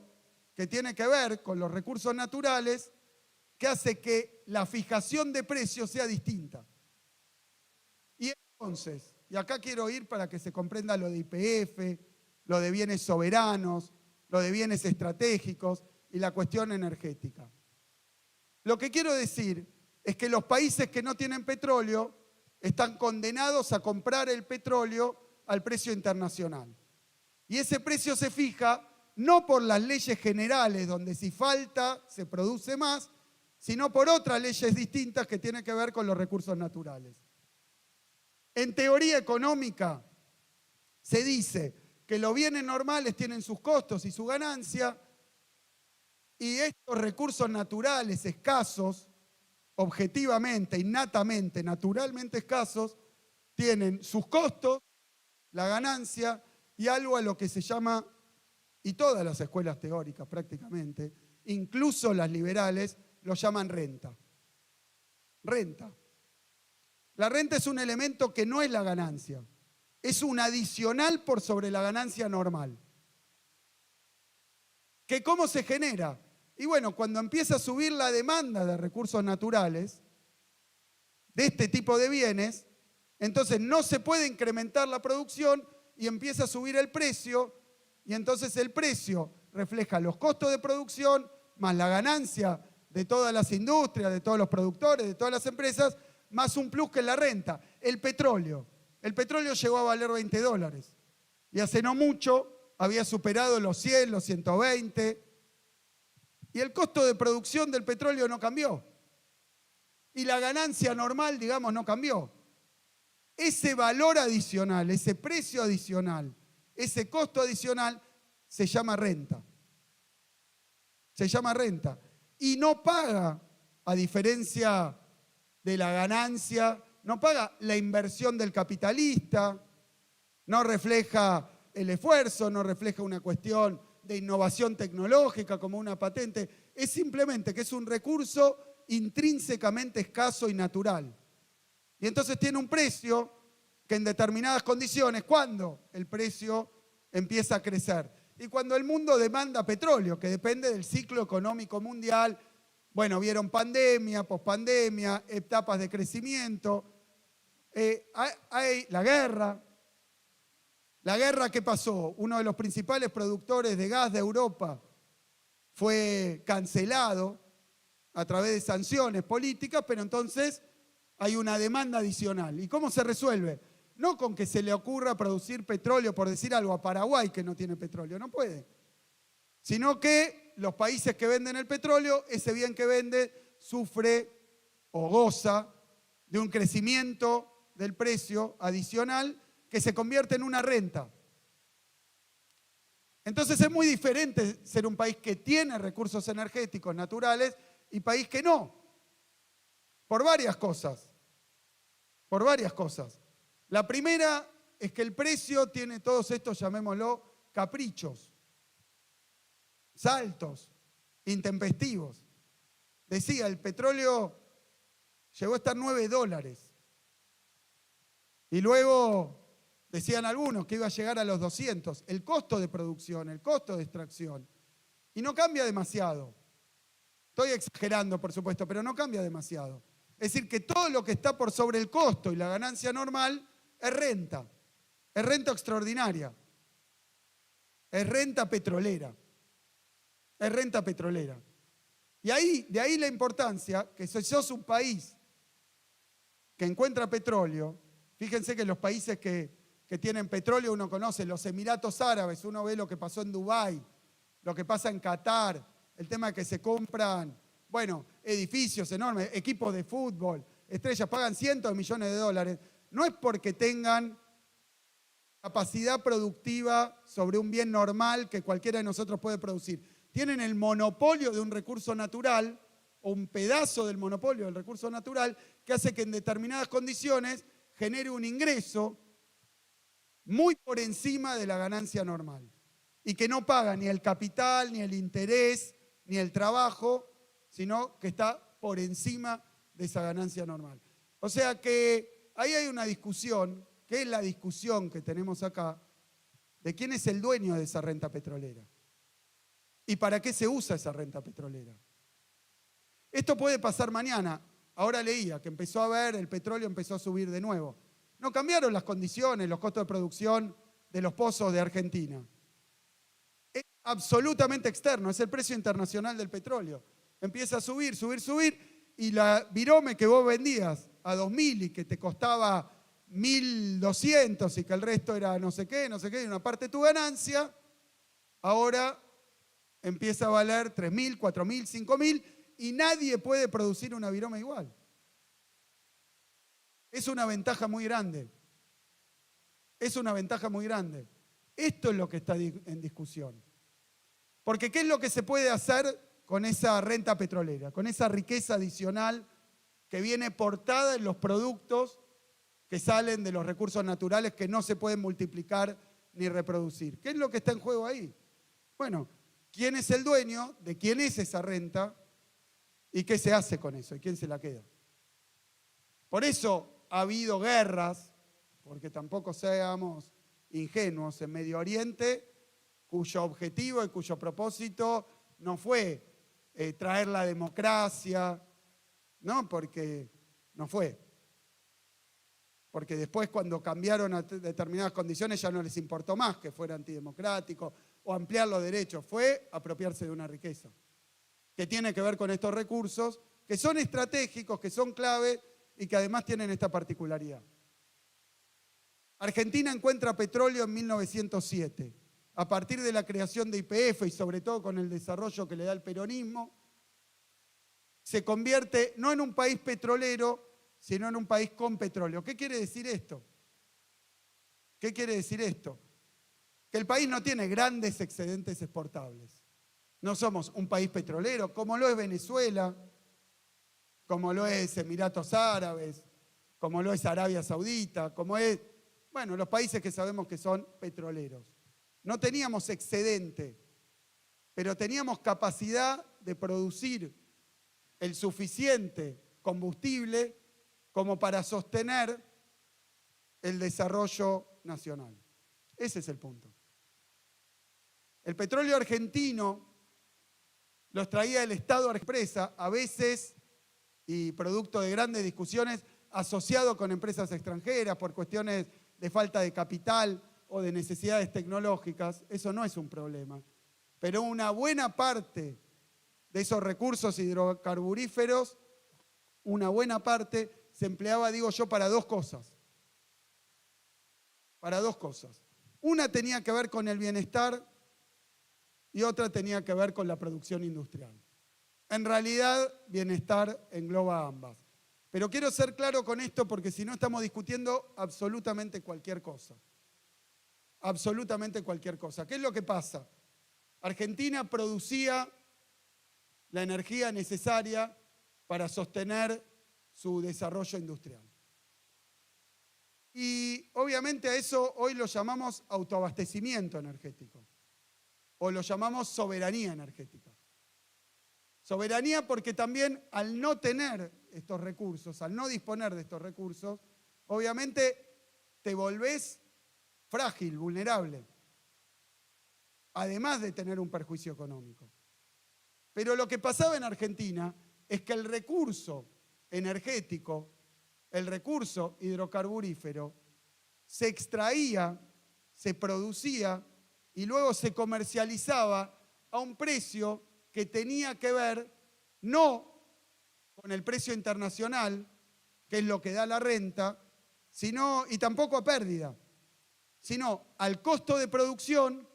que tiene que ver con los recursos naturales que hace que la fijación de precios sea distinta. Y entonces, y acá quiero ir para que se comprenda lo de YPF, lo de bienes soberanos, lo de bienes estratégicos y la cuestión energética. Lo que quiero decir es que los países que no tienen petróleo están condenados a comprar el petróleo al precio internacional. Y ese precio se fija no por las leyes generales, donde si falta se produce más, sino por otras leyes distintas que tienen que ver con los recursos naturales. En teoría económica se dice que los bienes normales tienen sus costos y su ganancia, y estos recursos naturales escasos, objetivamente, innatamente, naturalmente escasos, tienen sus costos, la ganancia y algo a lo que se llama, y todas las escuelas teóricas prácticamente, incluso las liberales, lo llaman renta. Renta. La renta es un elemento que no es la ganancia, es un adicional por sobre la ganancia normal. ¿Que cómo se genera? Y bueno, cuando empieza a subir la demanda de recursos naturales, de este tipo de bienes, entonces no se puede incrementar la producción y empieza a subir el precio, y entonces el precio refleja los costos de producción más la ganancia de todas las industrias, de todos los productores, de todas las empresas, más un plus que es la renta. El petróleo. El petróleo llegó a valer $20 y hace no mucho había superado los 100, los 120, y el costo de producción del petróleo no cambió. Y la ganancia normal, digamos, no cambió. Ese valor adicional, ese precio adicional, ese costo adicional se llama renta. Se llama renta. Y no paga, a diferencia de la ganancia, no paga la inversión del capitalista, no refleja el esfuerzo, no refleja una cuestión de innovación tecnológica como una patente, es simplemente que es un recurso intrínsecamente escaso y natural. Y entonces tiene un precio que en determinadas condiciones, ¿cuándo? El precio empieza a crecer. Y cuando el mundo demanda petróleo, que depende del ciclo económico mundial, bueno, vieron pandemia, pospandemia, etapas de crecimiento, hay la guerra. La guerra, ¿qué pasó? Uno de los principales productores de gas de Europa fue cancelado a través de sanciones políticas, pero entonces hay una demanda adicional. ¿Y cómo se resuelve? No con que se le ocurra producir petróleo, por decir algo, a Paraguay que no tiene petróleo, no puede. Sino que los países que venden el petróleo, ese bien que vende sufre o goza de un crecimiento del precio adicional que se convierte en una renta. Entonces es muy diferente ser un país que tiene recursos energéticos naturales y país que no. Por varias cosas. Por varias cosas. La primera es que el precio tiene todos estos, llamémoslo, caprichos, saltos, intempestivos. Decía, el petróleo llegó a estar $9. Y luego decían algunos que iba a llegar a los 200. El costo de producción, el costo de extracción. Y no cambia demasiado. Estoy exagerando, por supuesto, pero no cambia demasiado. Es decir, que todo lo que está por sobre el costo y la ganancia normal es renta extraordinaria, es renta petrolera, es renta petrolera. Y de ahí la importancia que si sos un país que encuentra petróleo, fíjense que los países que tienen petróleo uno conoce, los Emiratos Árabes, uno ve lo que pasó en Dubái, lo que pasa en Qatar, el tema de que se compran, bueno, edificios enormes, equipos de fútbol, estrellas pagan cientos de millones de dólares, no es porque tengan capacidad productiva sobre un bien normal que cualquiera de nosotros puede producir. Tienen el monopolio de un recurso natural o un pedazo del monopolio del recurso natural que hace que en determinadas condiciones genere un ingreso muy por encima de la ganancia normal y que no paga ni el capital, ni el interés, ni el trabajo, sino que está por encima de esa ganancia normal. O sea que ahí hay una discusión, que es la discusión que tenemos acá, de quién es el dueño de esa renta petrolera y para qué se usa esa renta petrolera. Esto puede pasar mañana. Ahora leía que el petróleo empezó a subir de nuevo. No cambiaron las condiciones, los costos de producción de los pozos de Argentina. Es absolutamente externo, es el precio internacional del petróleo. Empieza a subir, y la virome que vos vendías a 2.000 y que te costaba 1.200 y que el resto era no sé qué, y una parte de tu ganancia, ahora empieza a valer 3.000, 4.000, 5.000 y nadie puede producir una virome igual. Es una ventaja muy grande. Es una ventaja muy grande. Esto es lo que está en discusión. Porque ¿qué es lo que se puede hacer con esa renta petrolera? Con esa riqueza adicional que viene portada en los productos que salen de los recursos naturales que no se pueden multiplicar ni reproducir. ¿Qué es lo que está en juego ahí? Bueno, ¿quién es el dueño? ¿De quién es esa renta? ¿Y qué se hace con eso? ¿Y quién se la queda? Por eso ha habido guerras, porque tampoco seamos ingenuos, en Medio Oriente, cuyo objetivo y cuyo propósito no fue traer la democracia, ¿no? Porque no fue. Porque después cuando cambiaron a determinadas condiciones ya no les importó más que fuera antidemocrático o ampliar los derechos, fue apropiarse de una riqueza que tiene que ver con estos recursos, que son estratégicos, que son clave y que además tienen esta particularidad. Argentina encuentra petróleo en 1907, a partir de la creación de YPF y sobre todo con el desarrollo que le da el peronismo, se convierte no en un país petrolero, sino en un país con petróleo. ¿Qué quiere decir esto? ¿Qué quiere decir esto? Que el país no tiene grandes excedentes exportables. No somos un país petrolero, como lo es Venezuela, como lo es Emiratos Árabes, como lo es Arabia Saudita, como es, bueno, los países que sabemos que son petroleros. No teníamos excedente, pero teníamos capacidad de producir el suficiente combustible como para sostener el desarrollo nacional. Ese es el punto. El petróleo argentino lo extraía el Estado a empresa, a veces, y producto de grandes discusiones, asociado con empresas extranjeras por cuestiones de falta de capital o de necesidades tecnológicas. Eso no es un problema. Pero una buena parte de esos recursos hidrocarburíferos, una buena parte se empleaba, digo yo, para dos cosas. Para dos cosas. Una tenía que ver con el bienestar y otra tenía que ver con la producción industrial. En realidad, bienestar engloba ambas. Pero quiero ser claro con esto porque si no estamos discutiendo absolutamente cualquier cosa. Absolutamente cualquier cosa. ¿Qué es lo que pasa? Argentina producía la energía necesaria para sostener su desarrollo industrial. Y obviamente a eso hoy lo llamamos autoabastecimiento energético o lo llamamos soberanía energética. Soberanía porque también al no tener estos recursos, al no disponer de estos recursos, obviamente te volvés frágil, vulnerable, además de tener un perjuicio económico. Pero lo que pasaba en Argentina es que el recurso energético, el recurso hidrocarburífero, se extraía, se producía y luego se comercializaba a un precio que tenía que ver no con el precio internacional, que es lo que da la renta, sino, y tampoco a pérdida, sino al costo de producción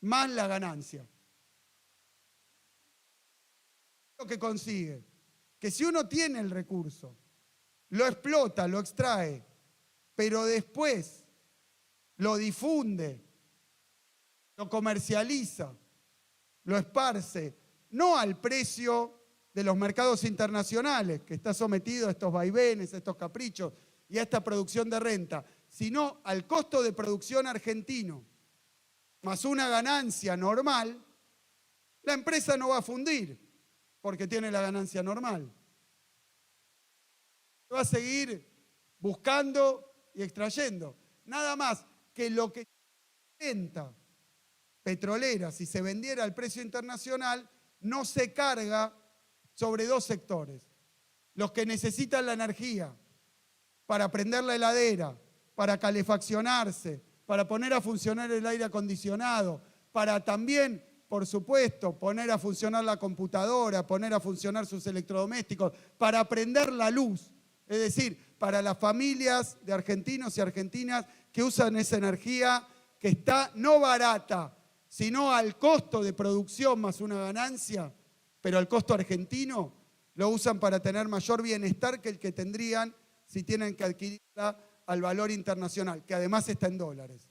más la ganancia. Lo que consigue, que si uno tiene el recurso lo explota, lo extrae, pero después lo difunde, lo comercializa, lo esparce, no al precio de los mercados internacionales, que está sometido a estos vaivenes, a estos caprichos y a esta producción de renta, sino al costo de producción argentino, más una ganancia normal, la empresa no va a fundir porque tiene la ganancia normal. Va a seguir buscando y extrayendo. Nada más que lo que venta petrolera, si se vendiera al precio internacional, no se carga sobre dos sectores. Los que necesitan la energía para prender la heladera, para calefaccionarse, para poner a funcionar el aire acondicionado, para también, por supuesto, poner a funcionar la computadora, poner a funcionar sus electrodomésticos, para prender la luz. Es decir, para las familias de argentinos y argentinas que usan esa energía que está no barata, sino al costo de producción más una ganancia, pero al costo argentino, lo usan para tener mayor bienestar que el que tendrían si tienen que adquirirla al valor internacional, que además está en dólares.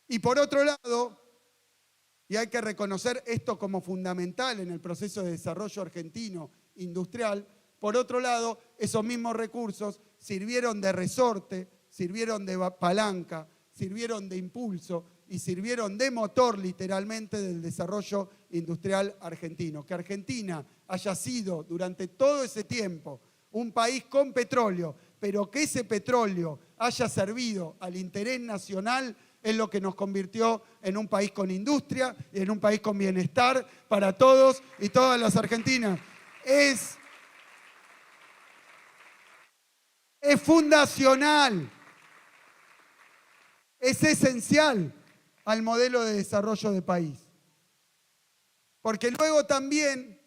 Y por otro lado, y hay que reconocer esto como fundamental en el proceso de desarrollo argentino industrial, por otro lado, esos mismos recursos sirvieron de resorte, sirvieron de palanca, sirvieron de impulso y sirvieron de motor literalmente del desarrollo industrial argentino. Que Argentina haya sido durante todo ese tiempo un país con petróleo, pero que ese petróleo haya servido al interés nacional es lo que nos convirtió en un país con industria y en un país con bienestar para todos y todas las argentinas. Es fundacional, es esencial al modelo de desarrollo de país. Porque luego también,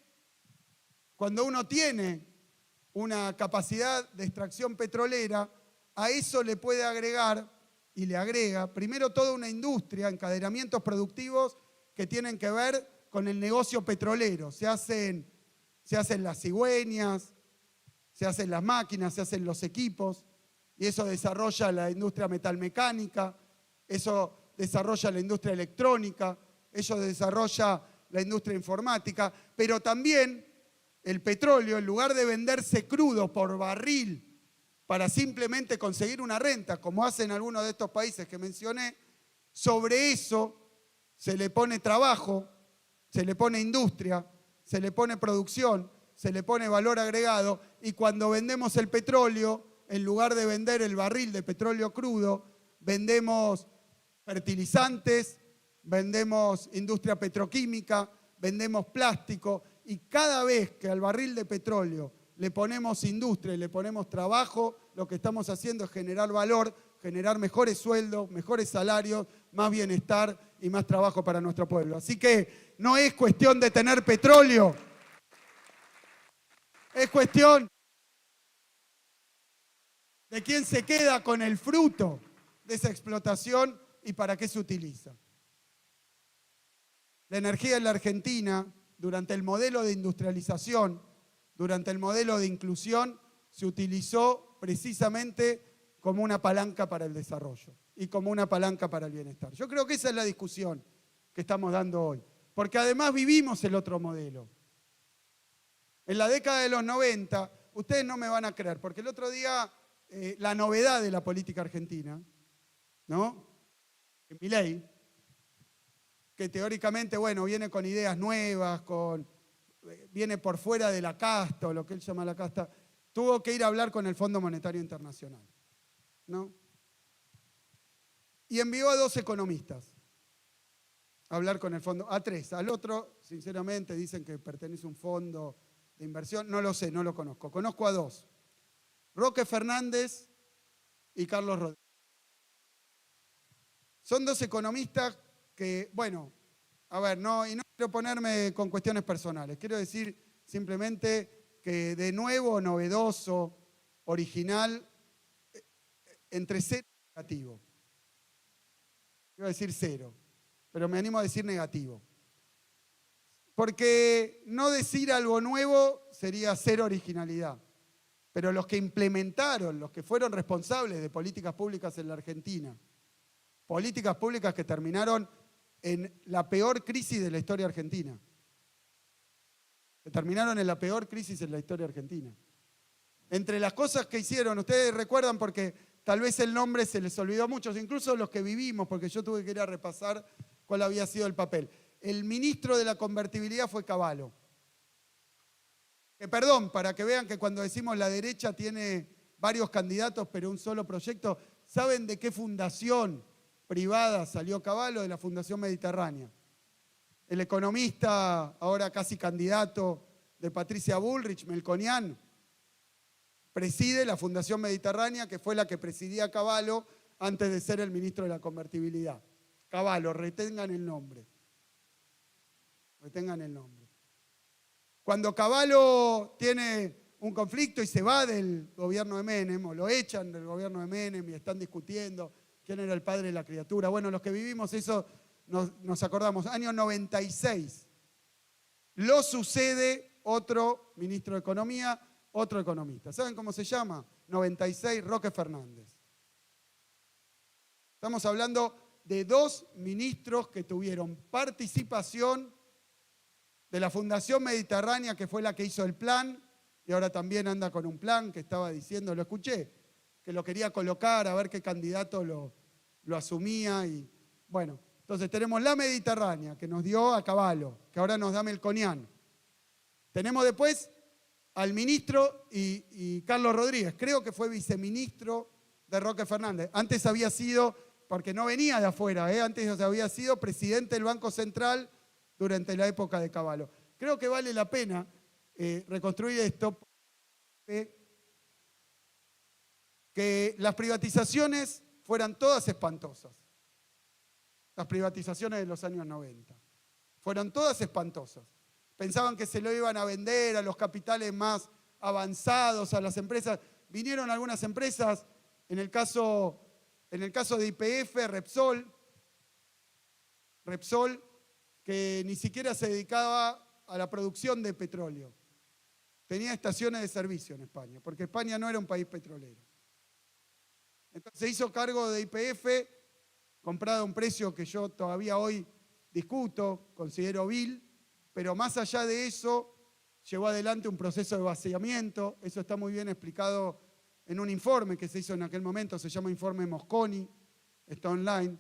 cuando uno tiene una capacidad de extracción petrolera, a eso le puede agregar, y le agrega, primero toda una industria, encadenamientos productivos que tienen que ver con el negocio petrolero. Se hacen las cigüeñas, se hacen las máquinas, se hacen los equipos, y eso desarrolla la industria metalmecánica, eso desarrolla la industria electrónica, eso desarrolla la industria informática, pero también el petróleo, en lugar de venderse crudo por barril para simplemente conseguir una renta, como hacen algunos de estos países que mencioné, sobre eso se le pone trabajo, se le pone industria, se le pone producción, se le pone valor agregado, y cuando vendemos el petróleo, en lugar de vender el barril de petróleo crudo, vendemos fertilizantes, vendemos industria petroquímica, vendemos plástico, y cada vez que al barril de petróleo le ponemos industria y le ponemos trabajo, lo que estamos haciendo es generar valor, generar mejores sueldos, mejores salarios, más bienestar y más trabajo para nuestro pueblo. Así que no es cuestión de tener petróleo, es cuestión de quién se queda con el fruto de esa explotación y para qué se utiliza. La energía en la Argentina, durante el modelo de industrialización, durante el modelo de inclusión, se utilizó precisamente como una palanca para el desarrollo y como una palanca para el bienestar. Yo creo que esa es la discusión que estamos dando hoy, porque además vivimos el otro modelo. En la década de los 90, ustedes no me van a creer, porque el otro día la novedad de la política argentina, ¿no? Milei, que teóricamente, bueno, viene con ideas nuevas, viene por fuera de la casta, o lo que él llama la casta, tuvo que ir a hablar con el Fondo Monetario Internacional, ¿no? Y envió a 2 economistas a hablar con el fondo, a 3. Al otro, sinceramente, dicen que pertenece a un fondo de inversión, no lo sé, no lo conozco. Conozco a 2, Roque Fernández y Carlos Rodríguez. Son 2 economistas que, bueno, a ver, y no quiero ponerme con cuestiones personales, quiero decir simplemente que de nuevo, novedoso, original, entre 0 y negativo. Quiero decir 0, pero me animo a decir negativo. Porque no decir algo nuevo sería 0 originalidad. pero los que implementaron, los que fueron responsables de políticas públicas en la Argentina, políticas públicas que terminaron en la peor crisis de la historia argentina. Que terminaron en la peor crisis en la historia argentina. Entre las cosas que hicieron, ustedes recuerdan porque tal vez el nombre se les olvidó a muchos, incluso los que vivimos, porque yo tuve que ir a repasar cuál había sido el papel. El ministro de la convertibilidad fue Cavallo. Que perdón, para que vean que cuando decimos la derecha tiene varios candidatos, pero un solo proyecto, ¿saben de qué fundación privada salió Cavallo? De la Fundación Mediterránea. El economista, ahora casi candidato de Patricia Bullrich, Melconian, preside la Fundación Mediterránea, que fue la que presidía Cavallo antes de ser el ministro de la convertibilidad. Cavallo, retengan el nombre. Retengan el nombre. Cuando Cavallo tiene un conflicto y se va del gobierno de Menem, o lo echan del gobierno de Menem y están discutiendo quién era el padre de la criatura. Bueno, los que vivimos eso nos acordamos. Año 96. Lo sucede otro ministro de Economía, otro economista. ¿Saben cómo se llama? 96, Roque Fernández. Estamos hablando de dos ministros que tuvieron participación de la Fundación Mediterránea, que fue la que hizo el plan, y ahora también anda con un plan que estaba diciendo, lo escuché, que lo quería colocar, a ver qué candidato lo asumía. Y bueno, entonces tenemos la Mediterránea, que nos dio a Cavallo, que ahora nos da Melconian. Tenemos después al ministro y Carlos Rodríguez, creo que fue viceministro de Roque Fernández. Antes había sido, porque no venía de afuera, antes había sido presidente del Banco Central durante la época de Cavallo. Creo que vale la pena reconstruir esto, que las privatizaciones fueran todas espantosas. Las privatizaciones de los años 90. Fueron todas espantosas. Pensaban que se lo iban a vender a los capitales más avanzados, a las empresas. Vinieron algunas empresas, en el caso de YPF, Repsol, que ni siquiera se dedicaba a la producción de petróleo. Tenía estaciones de servicio en España, porque España no era un país petrolero. Entonces se hizo cargo de YPF, comprado a un precio que yo todavía hoy discuto, considero vil, pero más allá de eso, llevó adelante un proceso de vaciamiento. Eso está muy bien explicado en un informe que se hizo en aquel momento, se llama Informe Mosconi, está online.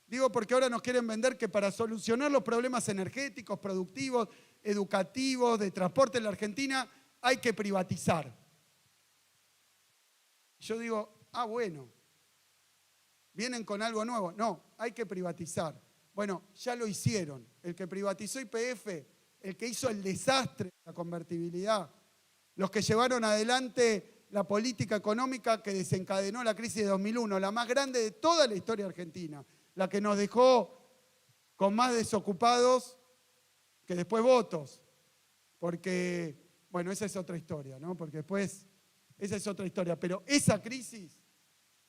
Digo porque ahora nos quieren vender que para solucionar los problemas energéticos, productivos, educativos, de transporte en la Argentina, hay que privatizar. Yo digo, bueno, vienen con algo nuevo. No, hay que privatizar. Bueno, ya lo hicieron. El que privatizó YPF, el que hizo el desastre de la convertibilidad, los que llevaron adelante la política económica que desencadenó la crisis de 2001, la más grande de toda la historia argentina, la que nos dejó con más desocupados que después votos, porque, bueno, esa es otra historia, ¿no? Porque después, esa es otra historia, pero esa crisis,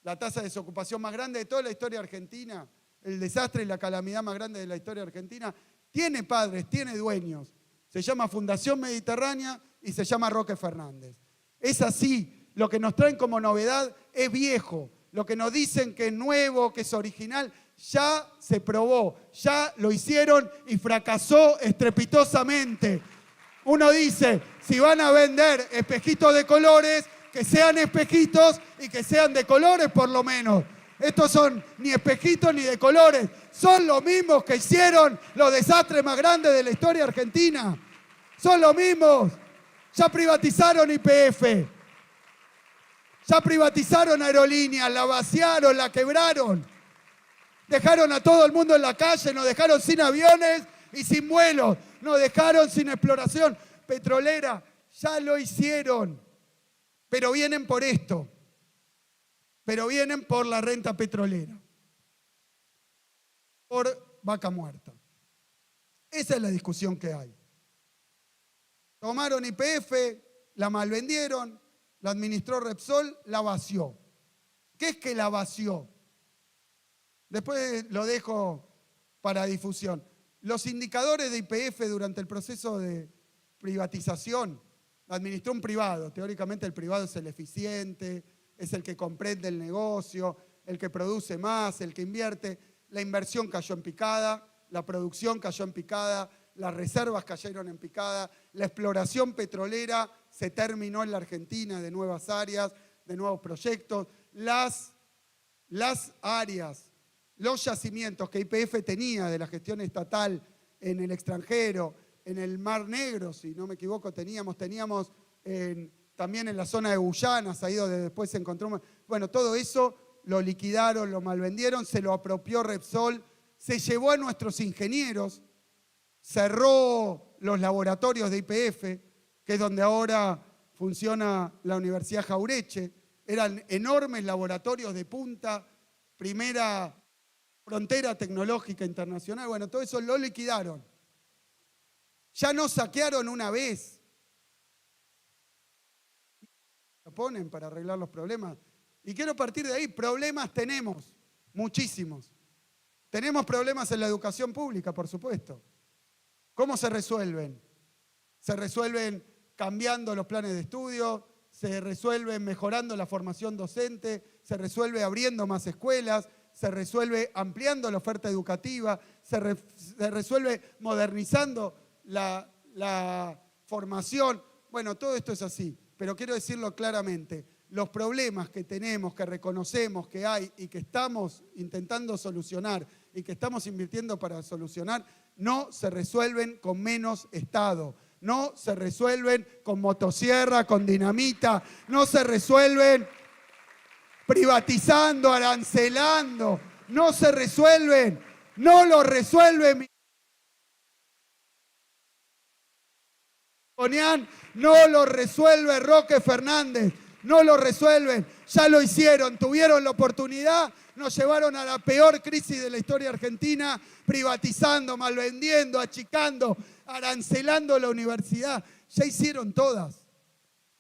la tasa de desocupación más grande de toda la historia argentina, el desastre y la calamidad más grande de la historia argentina, tiene padres, tiene dueños. Se llama Fundación Mediterránea y se llama Roque Fernández. Es así, lo que nos traen como novedad es viejo. Lo que nos dicen que es nuevo, que es original, ya se probó, ya lo hicieron y fracasó estrepitosamente. Uno dice, si van a vender espejitos de colores, que sean espejitos y que sean de colores por lo menos. Estos son ni espejitos ni de colores. Son los mismos que hicieron los desastres más grandes de la historia argentina. Son los mismos. Ya privatizaron YPF. Ya privatizaron aerolíneas, la vaciaron, la quebraron. Dejaron a todo el mundo en la calle, nos dejaron sin aviones y sin vuelos. Nos dejaron sin exploración petrolera. Ya lo hicieron. Pero vienen por esto. Pero vienen por la renta petrolera. Por Vaca Muerta. Esa es la discusión que hay. Tomaron YPF, la malvendieron, la administró Repsol, la vació. ¿Qué es que la vació? Después lo dejo para difusión. Los indicadores de YPF durante el proceso de privatización la administró un privado. Teóricamente el privado es el eficiente, es el que comprende el negocio, el que produce más, el que invierte. La inversión cayó en picada, la producción cayó en picada, las reservas cayeron en picada, la exploración petrolera se terminó en la Argentina de nuevas áreas, de nuevos proyectos. Las áreas, los yacimientos que YPF tenía de la gestión estatal en el extranjero, en el Mar Negro, si no me equivoco, teníamos también en la zona de Guyanas, ahí donde después se encontró. Bueno, todo eso lo liquidaron, lo malvendieron, se lo apropió Repsol, se llevó a nuestros ingenieros, cerró los laboratorios de YPF, que es donde ahora funciona la Universidad Jaureche. Eran enormes laboratorios de punta, primera frontera tecnológica internacional. Bueno, todo eso lo liquidaron. Ya nos saquearon una vez. Lo ponen para arreglar los problemas. Y quiero partir de ahí. Problemas tenemos, muchísimos. Tenemos problemas en la educación pública, por supuesto. ¿Cómo se resuelven? Se resuelven cambiando los planes de estudio, se resuelve mejorando la formación docente, se resuelve abriendo más escuelas, se resuelve ampliando la oferta educativa, se resuelve modernizando la formación. Bueno, todo esto es así, pero quiero decirlo claramente. Los problemas que tenemos, que reconocemos que hay y que estamos intentando solucionar y que estamos invirtiendo para solucionar, no se resuelven con menos Estado. No se resuelven con motosierra, con dinamita, no se resuelven privatizando, arancelando, no se resuelven, no lo resuelven. No lo resuelve Roque Fernández, no lo resuelven, ya lo hicieron, tuvieron la oportunidad, nos llevaron a la peor crisis de la historia argentina, privatizando, malvendiendo, achicando, arancelando la universidad. Ya hicieron todas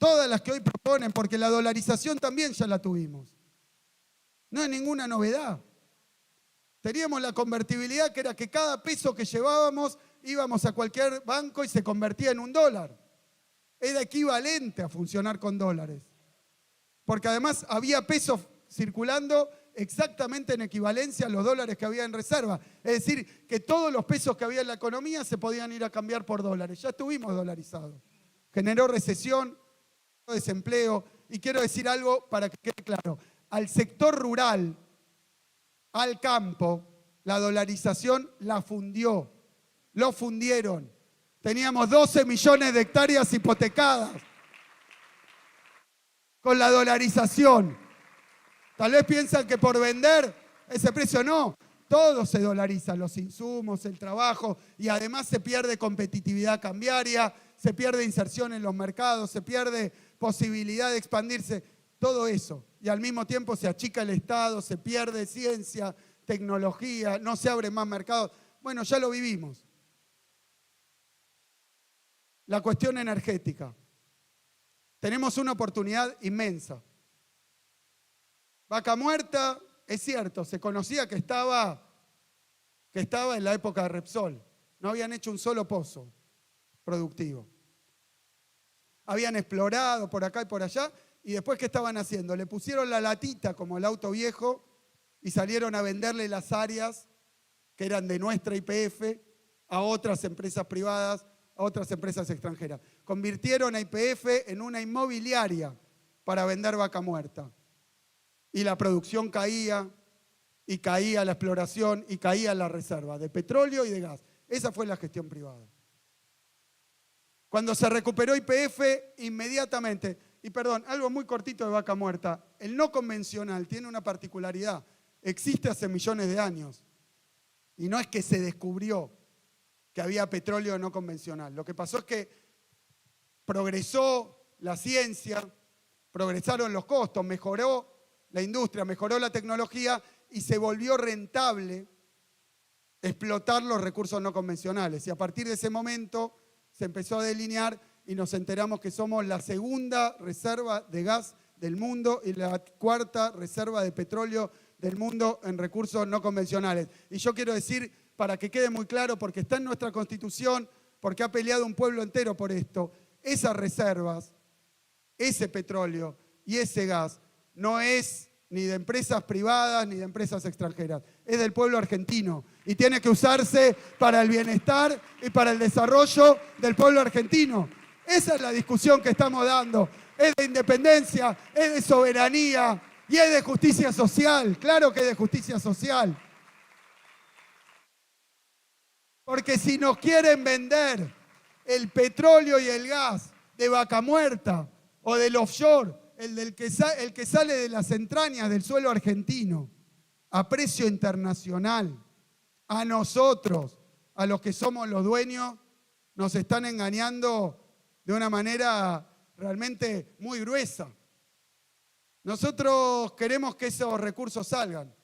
las que hoy proponen, porque la dolarización también ya la tuvimos. No es ninguna novedad. Teníamos la convertibilidad, que era que cada peso que llevábamos íbamos a cualquier banco y se convertía en $1. Era equivalente a funcionar con dólares. Porque además había pesos circulando exactamente en equivalencia a los dólares que había en reserva. Es decir, que todos los pesos que había en la economía se podían ir a cambiar por dólares. Ya estuvimos dolarizados. Generó recesión, desempleo. Y quiero decir algo para que quede claro. Al sector rural, al campo, la dolarización la fundió. Lo fundieron. Teníamos 12 millones de hectáreas hipotecadas con la dolarización. Tal vez piensan que por vender ese precio no. Todo se dolariza, los insumos, el trabajo, y además se pierde competitividad cambiaria, se pierde inserción en los mercados, se pierde posibilidad de expandirse, todo eso. Y al mismo tiempo se achica el Estado, se pierde ciencia, tecnología, no se abren más mercados. Bueno, ya lo vivimos. La cuestión energética. Tenemos una oportunidad inmensa. Vaca Muerta, es cierto, se conocía que estaba en la época de Repsol. No habían hecho un solo pozo productivo. Habían explorado por acá y por allá, y después, ¿qué estaban haciendo? Le pusieron la latita como el auto viejo y salieron a venderle las áreas que eran de nuestra YPF a otras empresas privadas, a otras empresas extranjeras. Convirtieron a YPF en una inmobiliaria para vender Vaca Muerta. Y la producción caía, y caía la exploración, y caía la reserva de petróleo y de gas. Esa fue la gestión privada. Cuando se recuperó YPF, inmediatamente, y perdón, algo muy cortito de Vaca Muerta, el no convencional tiene una particularidad, existe hace millones de años, y no es que se descubrió que había petróleo no convencional. Lo que pasó es que progresó la ciencia, progresaron los costos, mejoró la industria, mejoró la tecnología y se volvió rentable explotar los recursos no convencionales. Y a partir de ese momento se empezó a delinear y nos enteramos que somos la segunda reserva de gas del mundo y la cuarta reserva de petróleo del mundo en recursos no convencionales. Y yo quiero decir, para que quede muy claro, porque está en nuestra Constitución, porque ha peleado un pueblo entero por esto, esas reservas, ese petróleo y ese gas no es ni de empresas privadas ni de empresas extranjeras, es del pueblo argentino y tiene que usarse para el bienestar y para el desarrollo del pueblo argentino. Esa es la discusión que estamos dando. Es de independencia, es de soberanía y es de justicia social. Claro que es de justicia social. Porque si nos quieren vender el petróleo y el gas de Vaca Muerta o del offshore, el que sale de las entrañas del suelo argentino a precio internacional, a nosotros, a los que somos los dueños, nos están engañando de una manera realmente muy gruesa. Nosotros queremos que esos recursos salgan,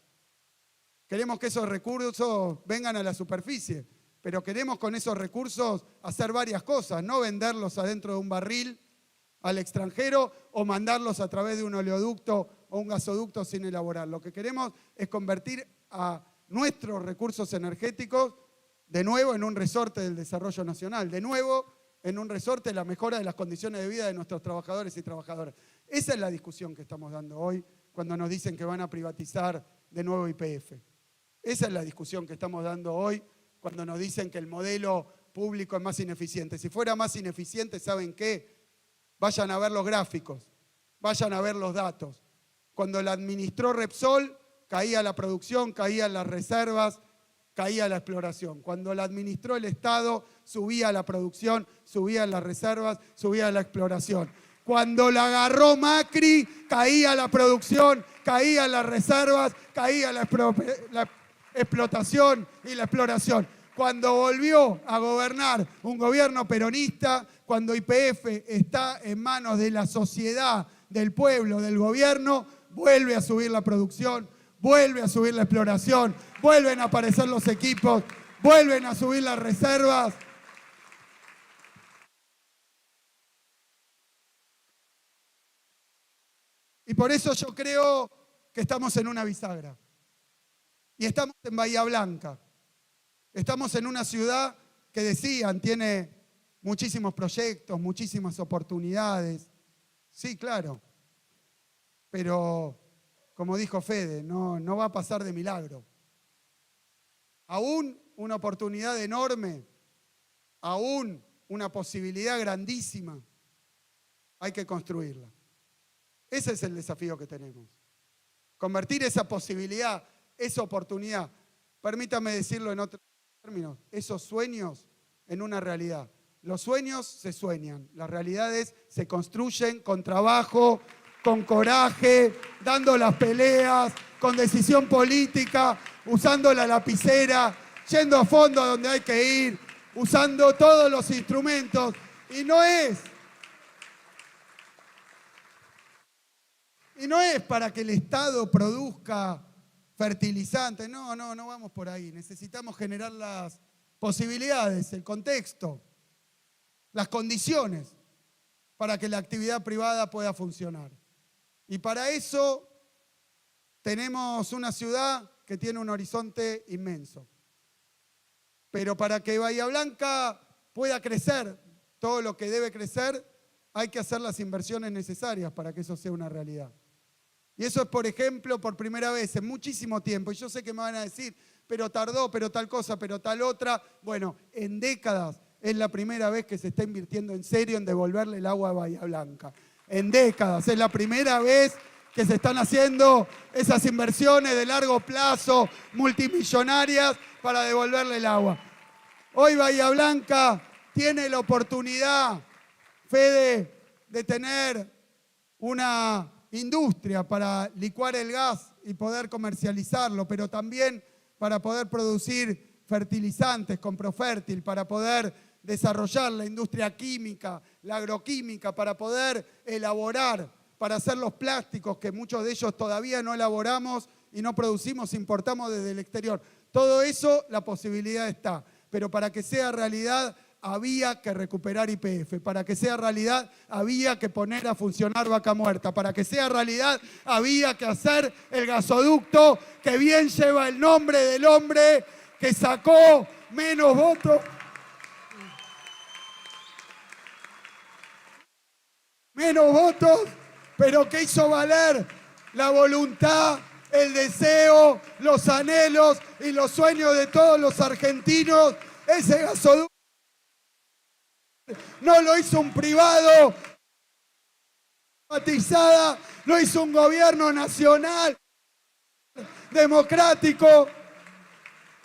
queremos que esos recursos vengan a la superficie, pero queremos con esos recursos hacer varias cosas, no venderlos adentro de un barril al extranjero o mandarlos a través de un oleoducto o un gasoducto sin elaborar. Lo que queremos es convertir a nuestros recursos energéticos de nuevo en un resorte del desarrollo nacional, de nuevo en un resorte de la mejora de las condiciones de vida de nuestros trabajadores y trabajadoras. Esa es la discusión que estamos dando hoy cuando nos dicen que van a privatizar de nuevo YPF. Esa es la discusión que estamos dando hoy cuando nos dicen que el modelo público es más ineficiente. Si fuera más ineficiente, ¿saben qué? Vayan a ver los gráficos, vayan a ver los datos. Cuando la administró Repsol, caía la producción, caían las reservas, caía la exploración. Cuando la administró el Estado, subía la producción, subían las reservas, subía la exploración. Cuando la agarró Macri, caía la producción, caían las reservas, caía la explotación y la exploración. Cuando volvió a gobernar un gobierno peronista, cuando YPF está en manos de la sociedad, del pueblo, del gobierno, vuelve a subir la producción, vuelve a subir la exploración, vuelven a aparecer los equipos, vuelven a subir las reservas. Y por eso yo creo que estamos en una bisagra. Y estamos en Bahía Blanca. Estamos en una ciudad que decían tiene muchísimos proyectos, muchísimas oportunidades. Sí, claro. Pero, como dijo Fede, no va a pasar de milagro. Aún una oportunidad enorme, aún una posibilidad grandísima, hay que construirla. Ese es el desafío que tenemos. Convertir esa posibilidad, esa oportunidad, permítame decirlo en otros términos, esos sueños en una realidad. Los sueños se sueñan, las realidades se construyen con trabajo, con coraje, dando las peleas, con decisión política, usando la lapicera, yendo a fondo a donde hay que ir, usando todos los instrumentos. Y no es para que el Estado produzca fertilizantes. No vamos por ahí. Necesitamos generar las posibilidades, el contexto, las condiciones para que la actividad privada pueda funcionar. Y para eso tenemos una ciudad que tiene un horizonte inmenso. Pero para que Bahía Blanca pueda crecer todo lo que debe crecer, hay que hacer las inversiones necesarias para que eso sea una realidad. Y eso es, por ejemplo, por primera vez en muchísimo tiempo. Y yo sé que me van a decir, pero tardó, pero tal cosa, pero tal otra. Bueno, en décadas es la primera vez que se está invirtiendo en serio en devolverle el agua a Bahía Blanca. En décadas, es la primera vez que se están haciendo esas inversiones de largo plazo, multimillonarias, para devolverle el agua. Hoy Bahía Blanca tiene la oportunidad, Fede, de tener una industria para licuar el gas y poder comercializarlo, pero también para poder producir fertilizantes con Profértil, para poder desarrollar la industria química, la agroquímica, para poder elaborar, para hacer los plásticos que muchos de ellos todavía no elaboramos y no producimos, importamos desde el exterior. Todo eso, la posibilidad está, pero para que sea realidad había que recuperar YPF, para que sea realidad había que poner a funcionar Vaca Muerta, para que sea realidad había que hacer el gasoducto que bien lleva el nombre del hombre que sacó menos votos menos votos, pero que hizo valer la voluntad, el deseo, los anhelos y los sueños de todos los argentinos. Ese gasoducto no lo hizo un privado, privatizada, lo hizo un gobierno nacional, democrático,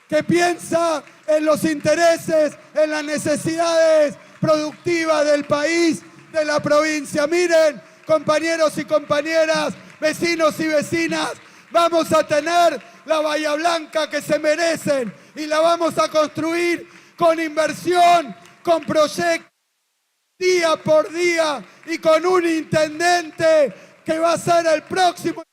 que piensa en los intereses, en las necesidades productivas del país, de la provincia. Miren, compañeros y compañeras, vecinos y vecinas, vamos a tener la Bahía Blanca que se merecen y la vamos a construir con inversión, con proyectos, día por día, y con un intendente que va a ser el próximo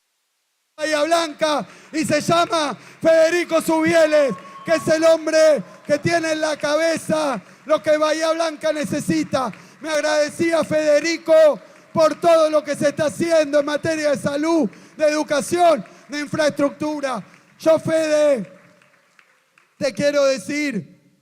Bahía Blanca y se llama Federico Zubieles, que es el hombre que tiene en la cabeza lo que Bahía Blanca necesita. Me agradecía Federico por todo lo que se está haciendo en materia de salud, de educación, de infraestructura. Yo, Fede, te quiero decir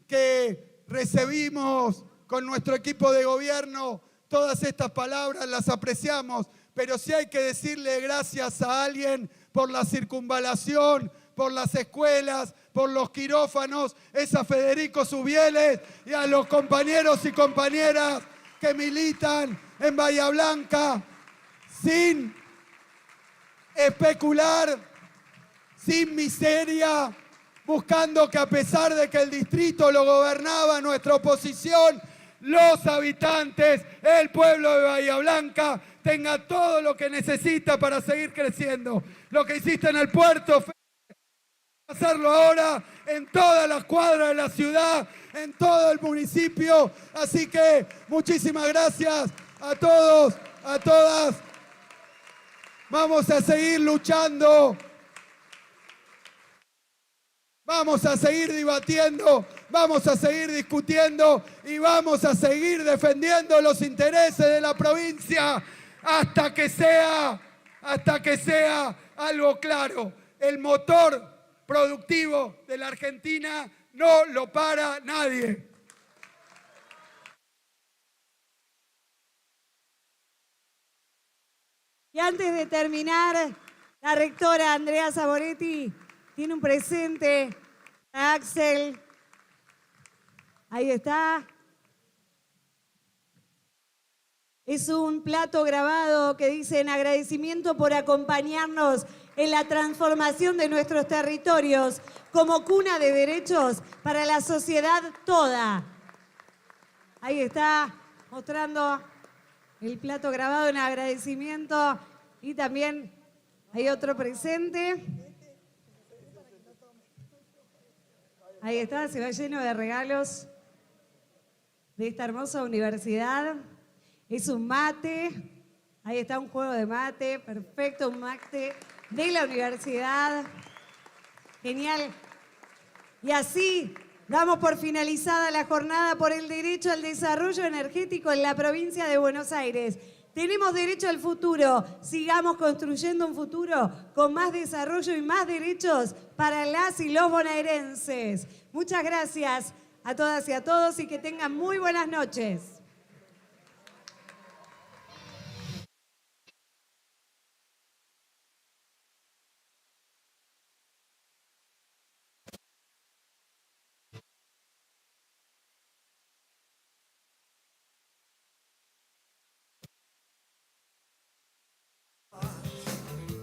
que recibimos con nuestro equipo de gobierno todas estas palabras, las apreciamos, pero si hay que decirle gracias a alguien por la circunvalación, por las escuelas, por los quirófanos, es a Federico Zubieles y a los compañeros y compañeras que militan en Bahía Blanca sin especular, sin miseria, buscando que a pesar de que el distrito lo gobernaba nuestra oposición, los habitantes, el pueblo de Bahía Blanca, tenga todo lo que necesita para seguir creciendo. Lo que hiciste en el puerto, hacerlo ahora en todas las cuadras de la ciudad, en todo el municipio. Así que muchísimas gracias a todos, a todas. Vamos a seguir luchando. Vamos a seguir debatiendo, vamos a seguir discutiendo y vamos a seguir defendiendo los intereses de la provincia hasta que sea algo claro. El motor productivo de la Argentina no lo para nadie. Y antes de terminar, la rectora Andrea Saboretti tiene un presente a Axel. Ahí está. Es un plato grabado que dice: en agradecimiento por acompañarnos en la transformación de nuestros territorios como cuna de derechos para la sociedad toda. Ahí está, mostrando el plato grabado en agradecimiento. Y también hay otro presente. Ahí está, se va lleno de regalos de esta hermosa universidad. Es un mate, ahí está un juego de mate, perfecto, un mate de la universidad. Genial. Y así damos por finalizada la jornada por el derecho al desarrollo energético en la provincia de Buenos Aires. Tenemos derecho al futuro. Sigamos construyendo un futuro con más desarrollo y más derechos para las y los bonaerenses. Muchas gracias a todas y a todos y que tengan muy buenas noches.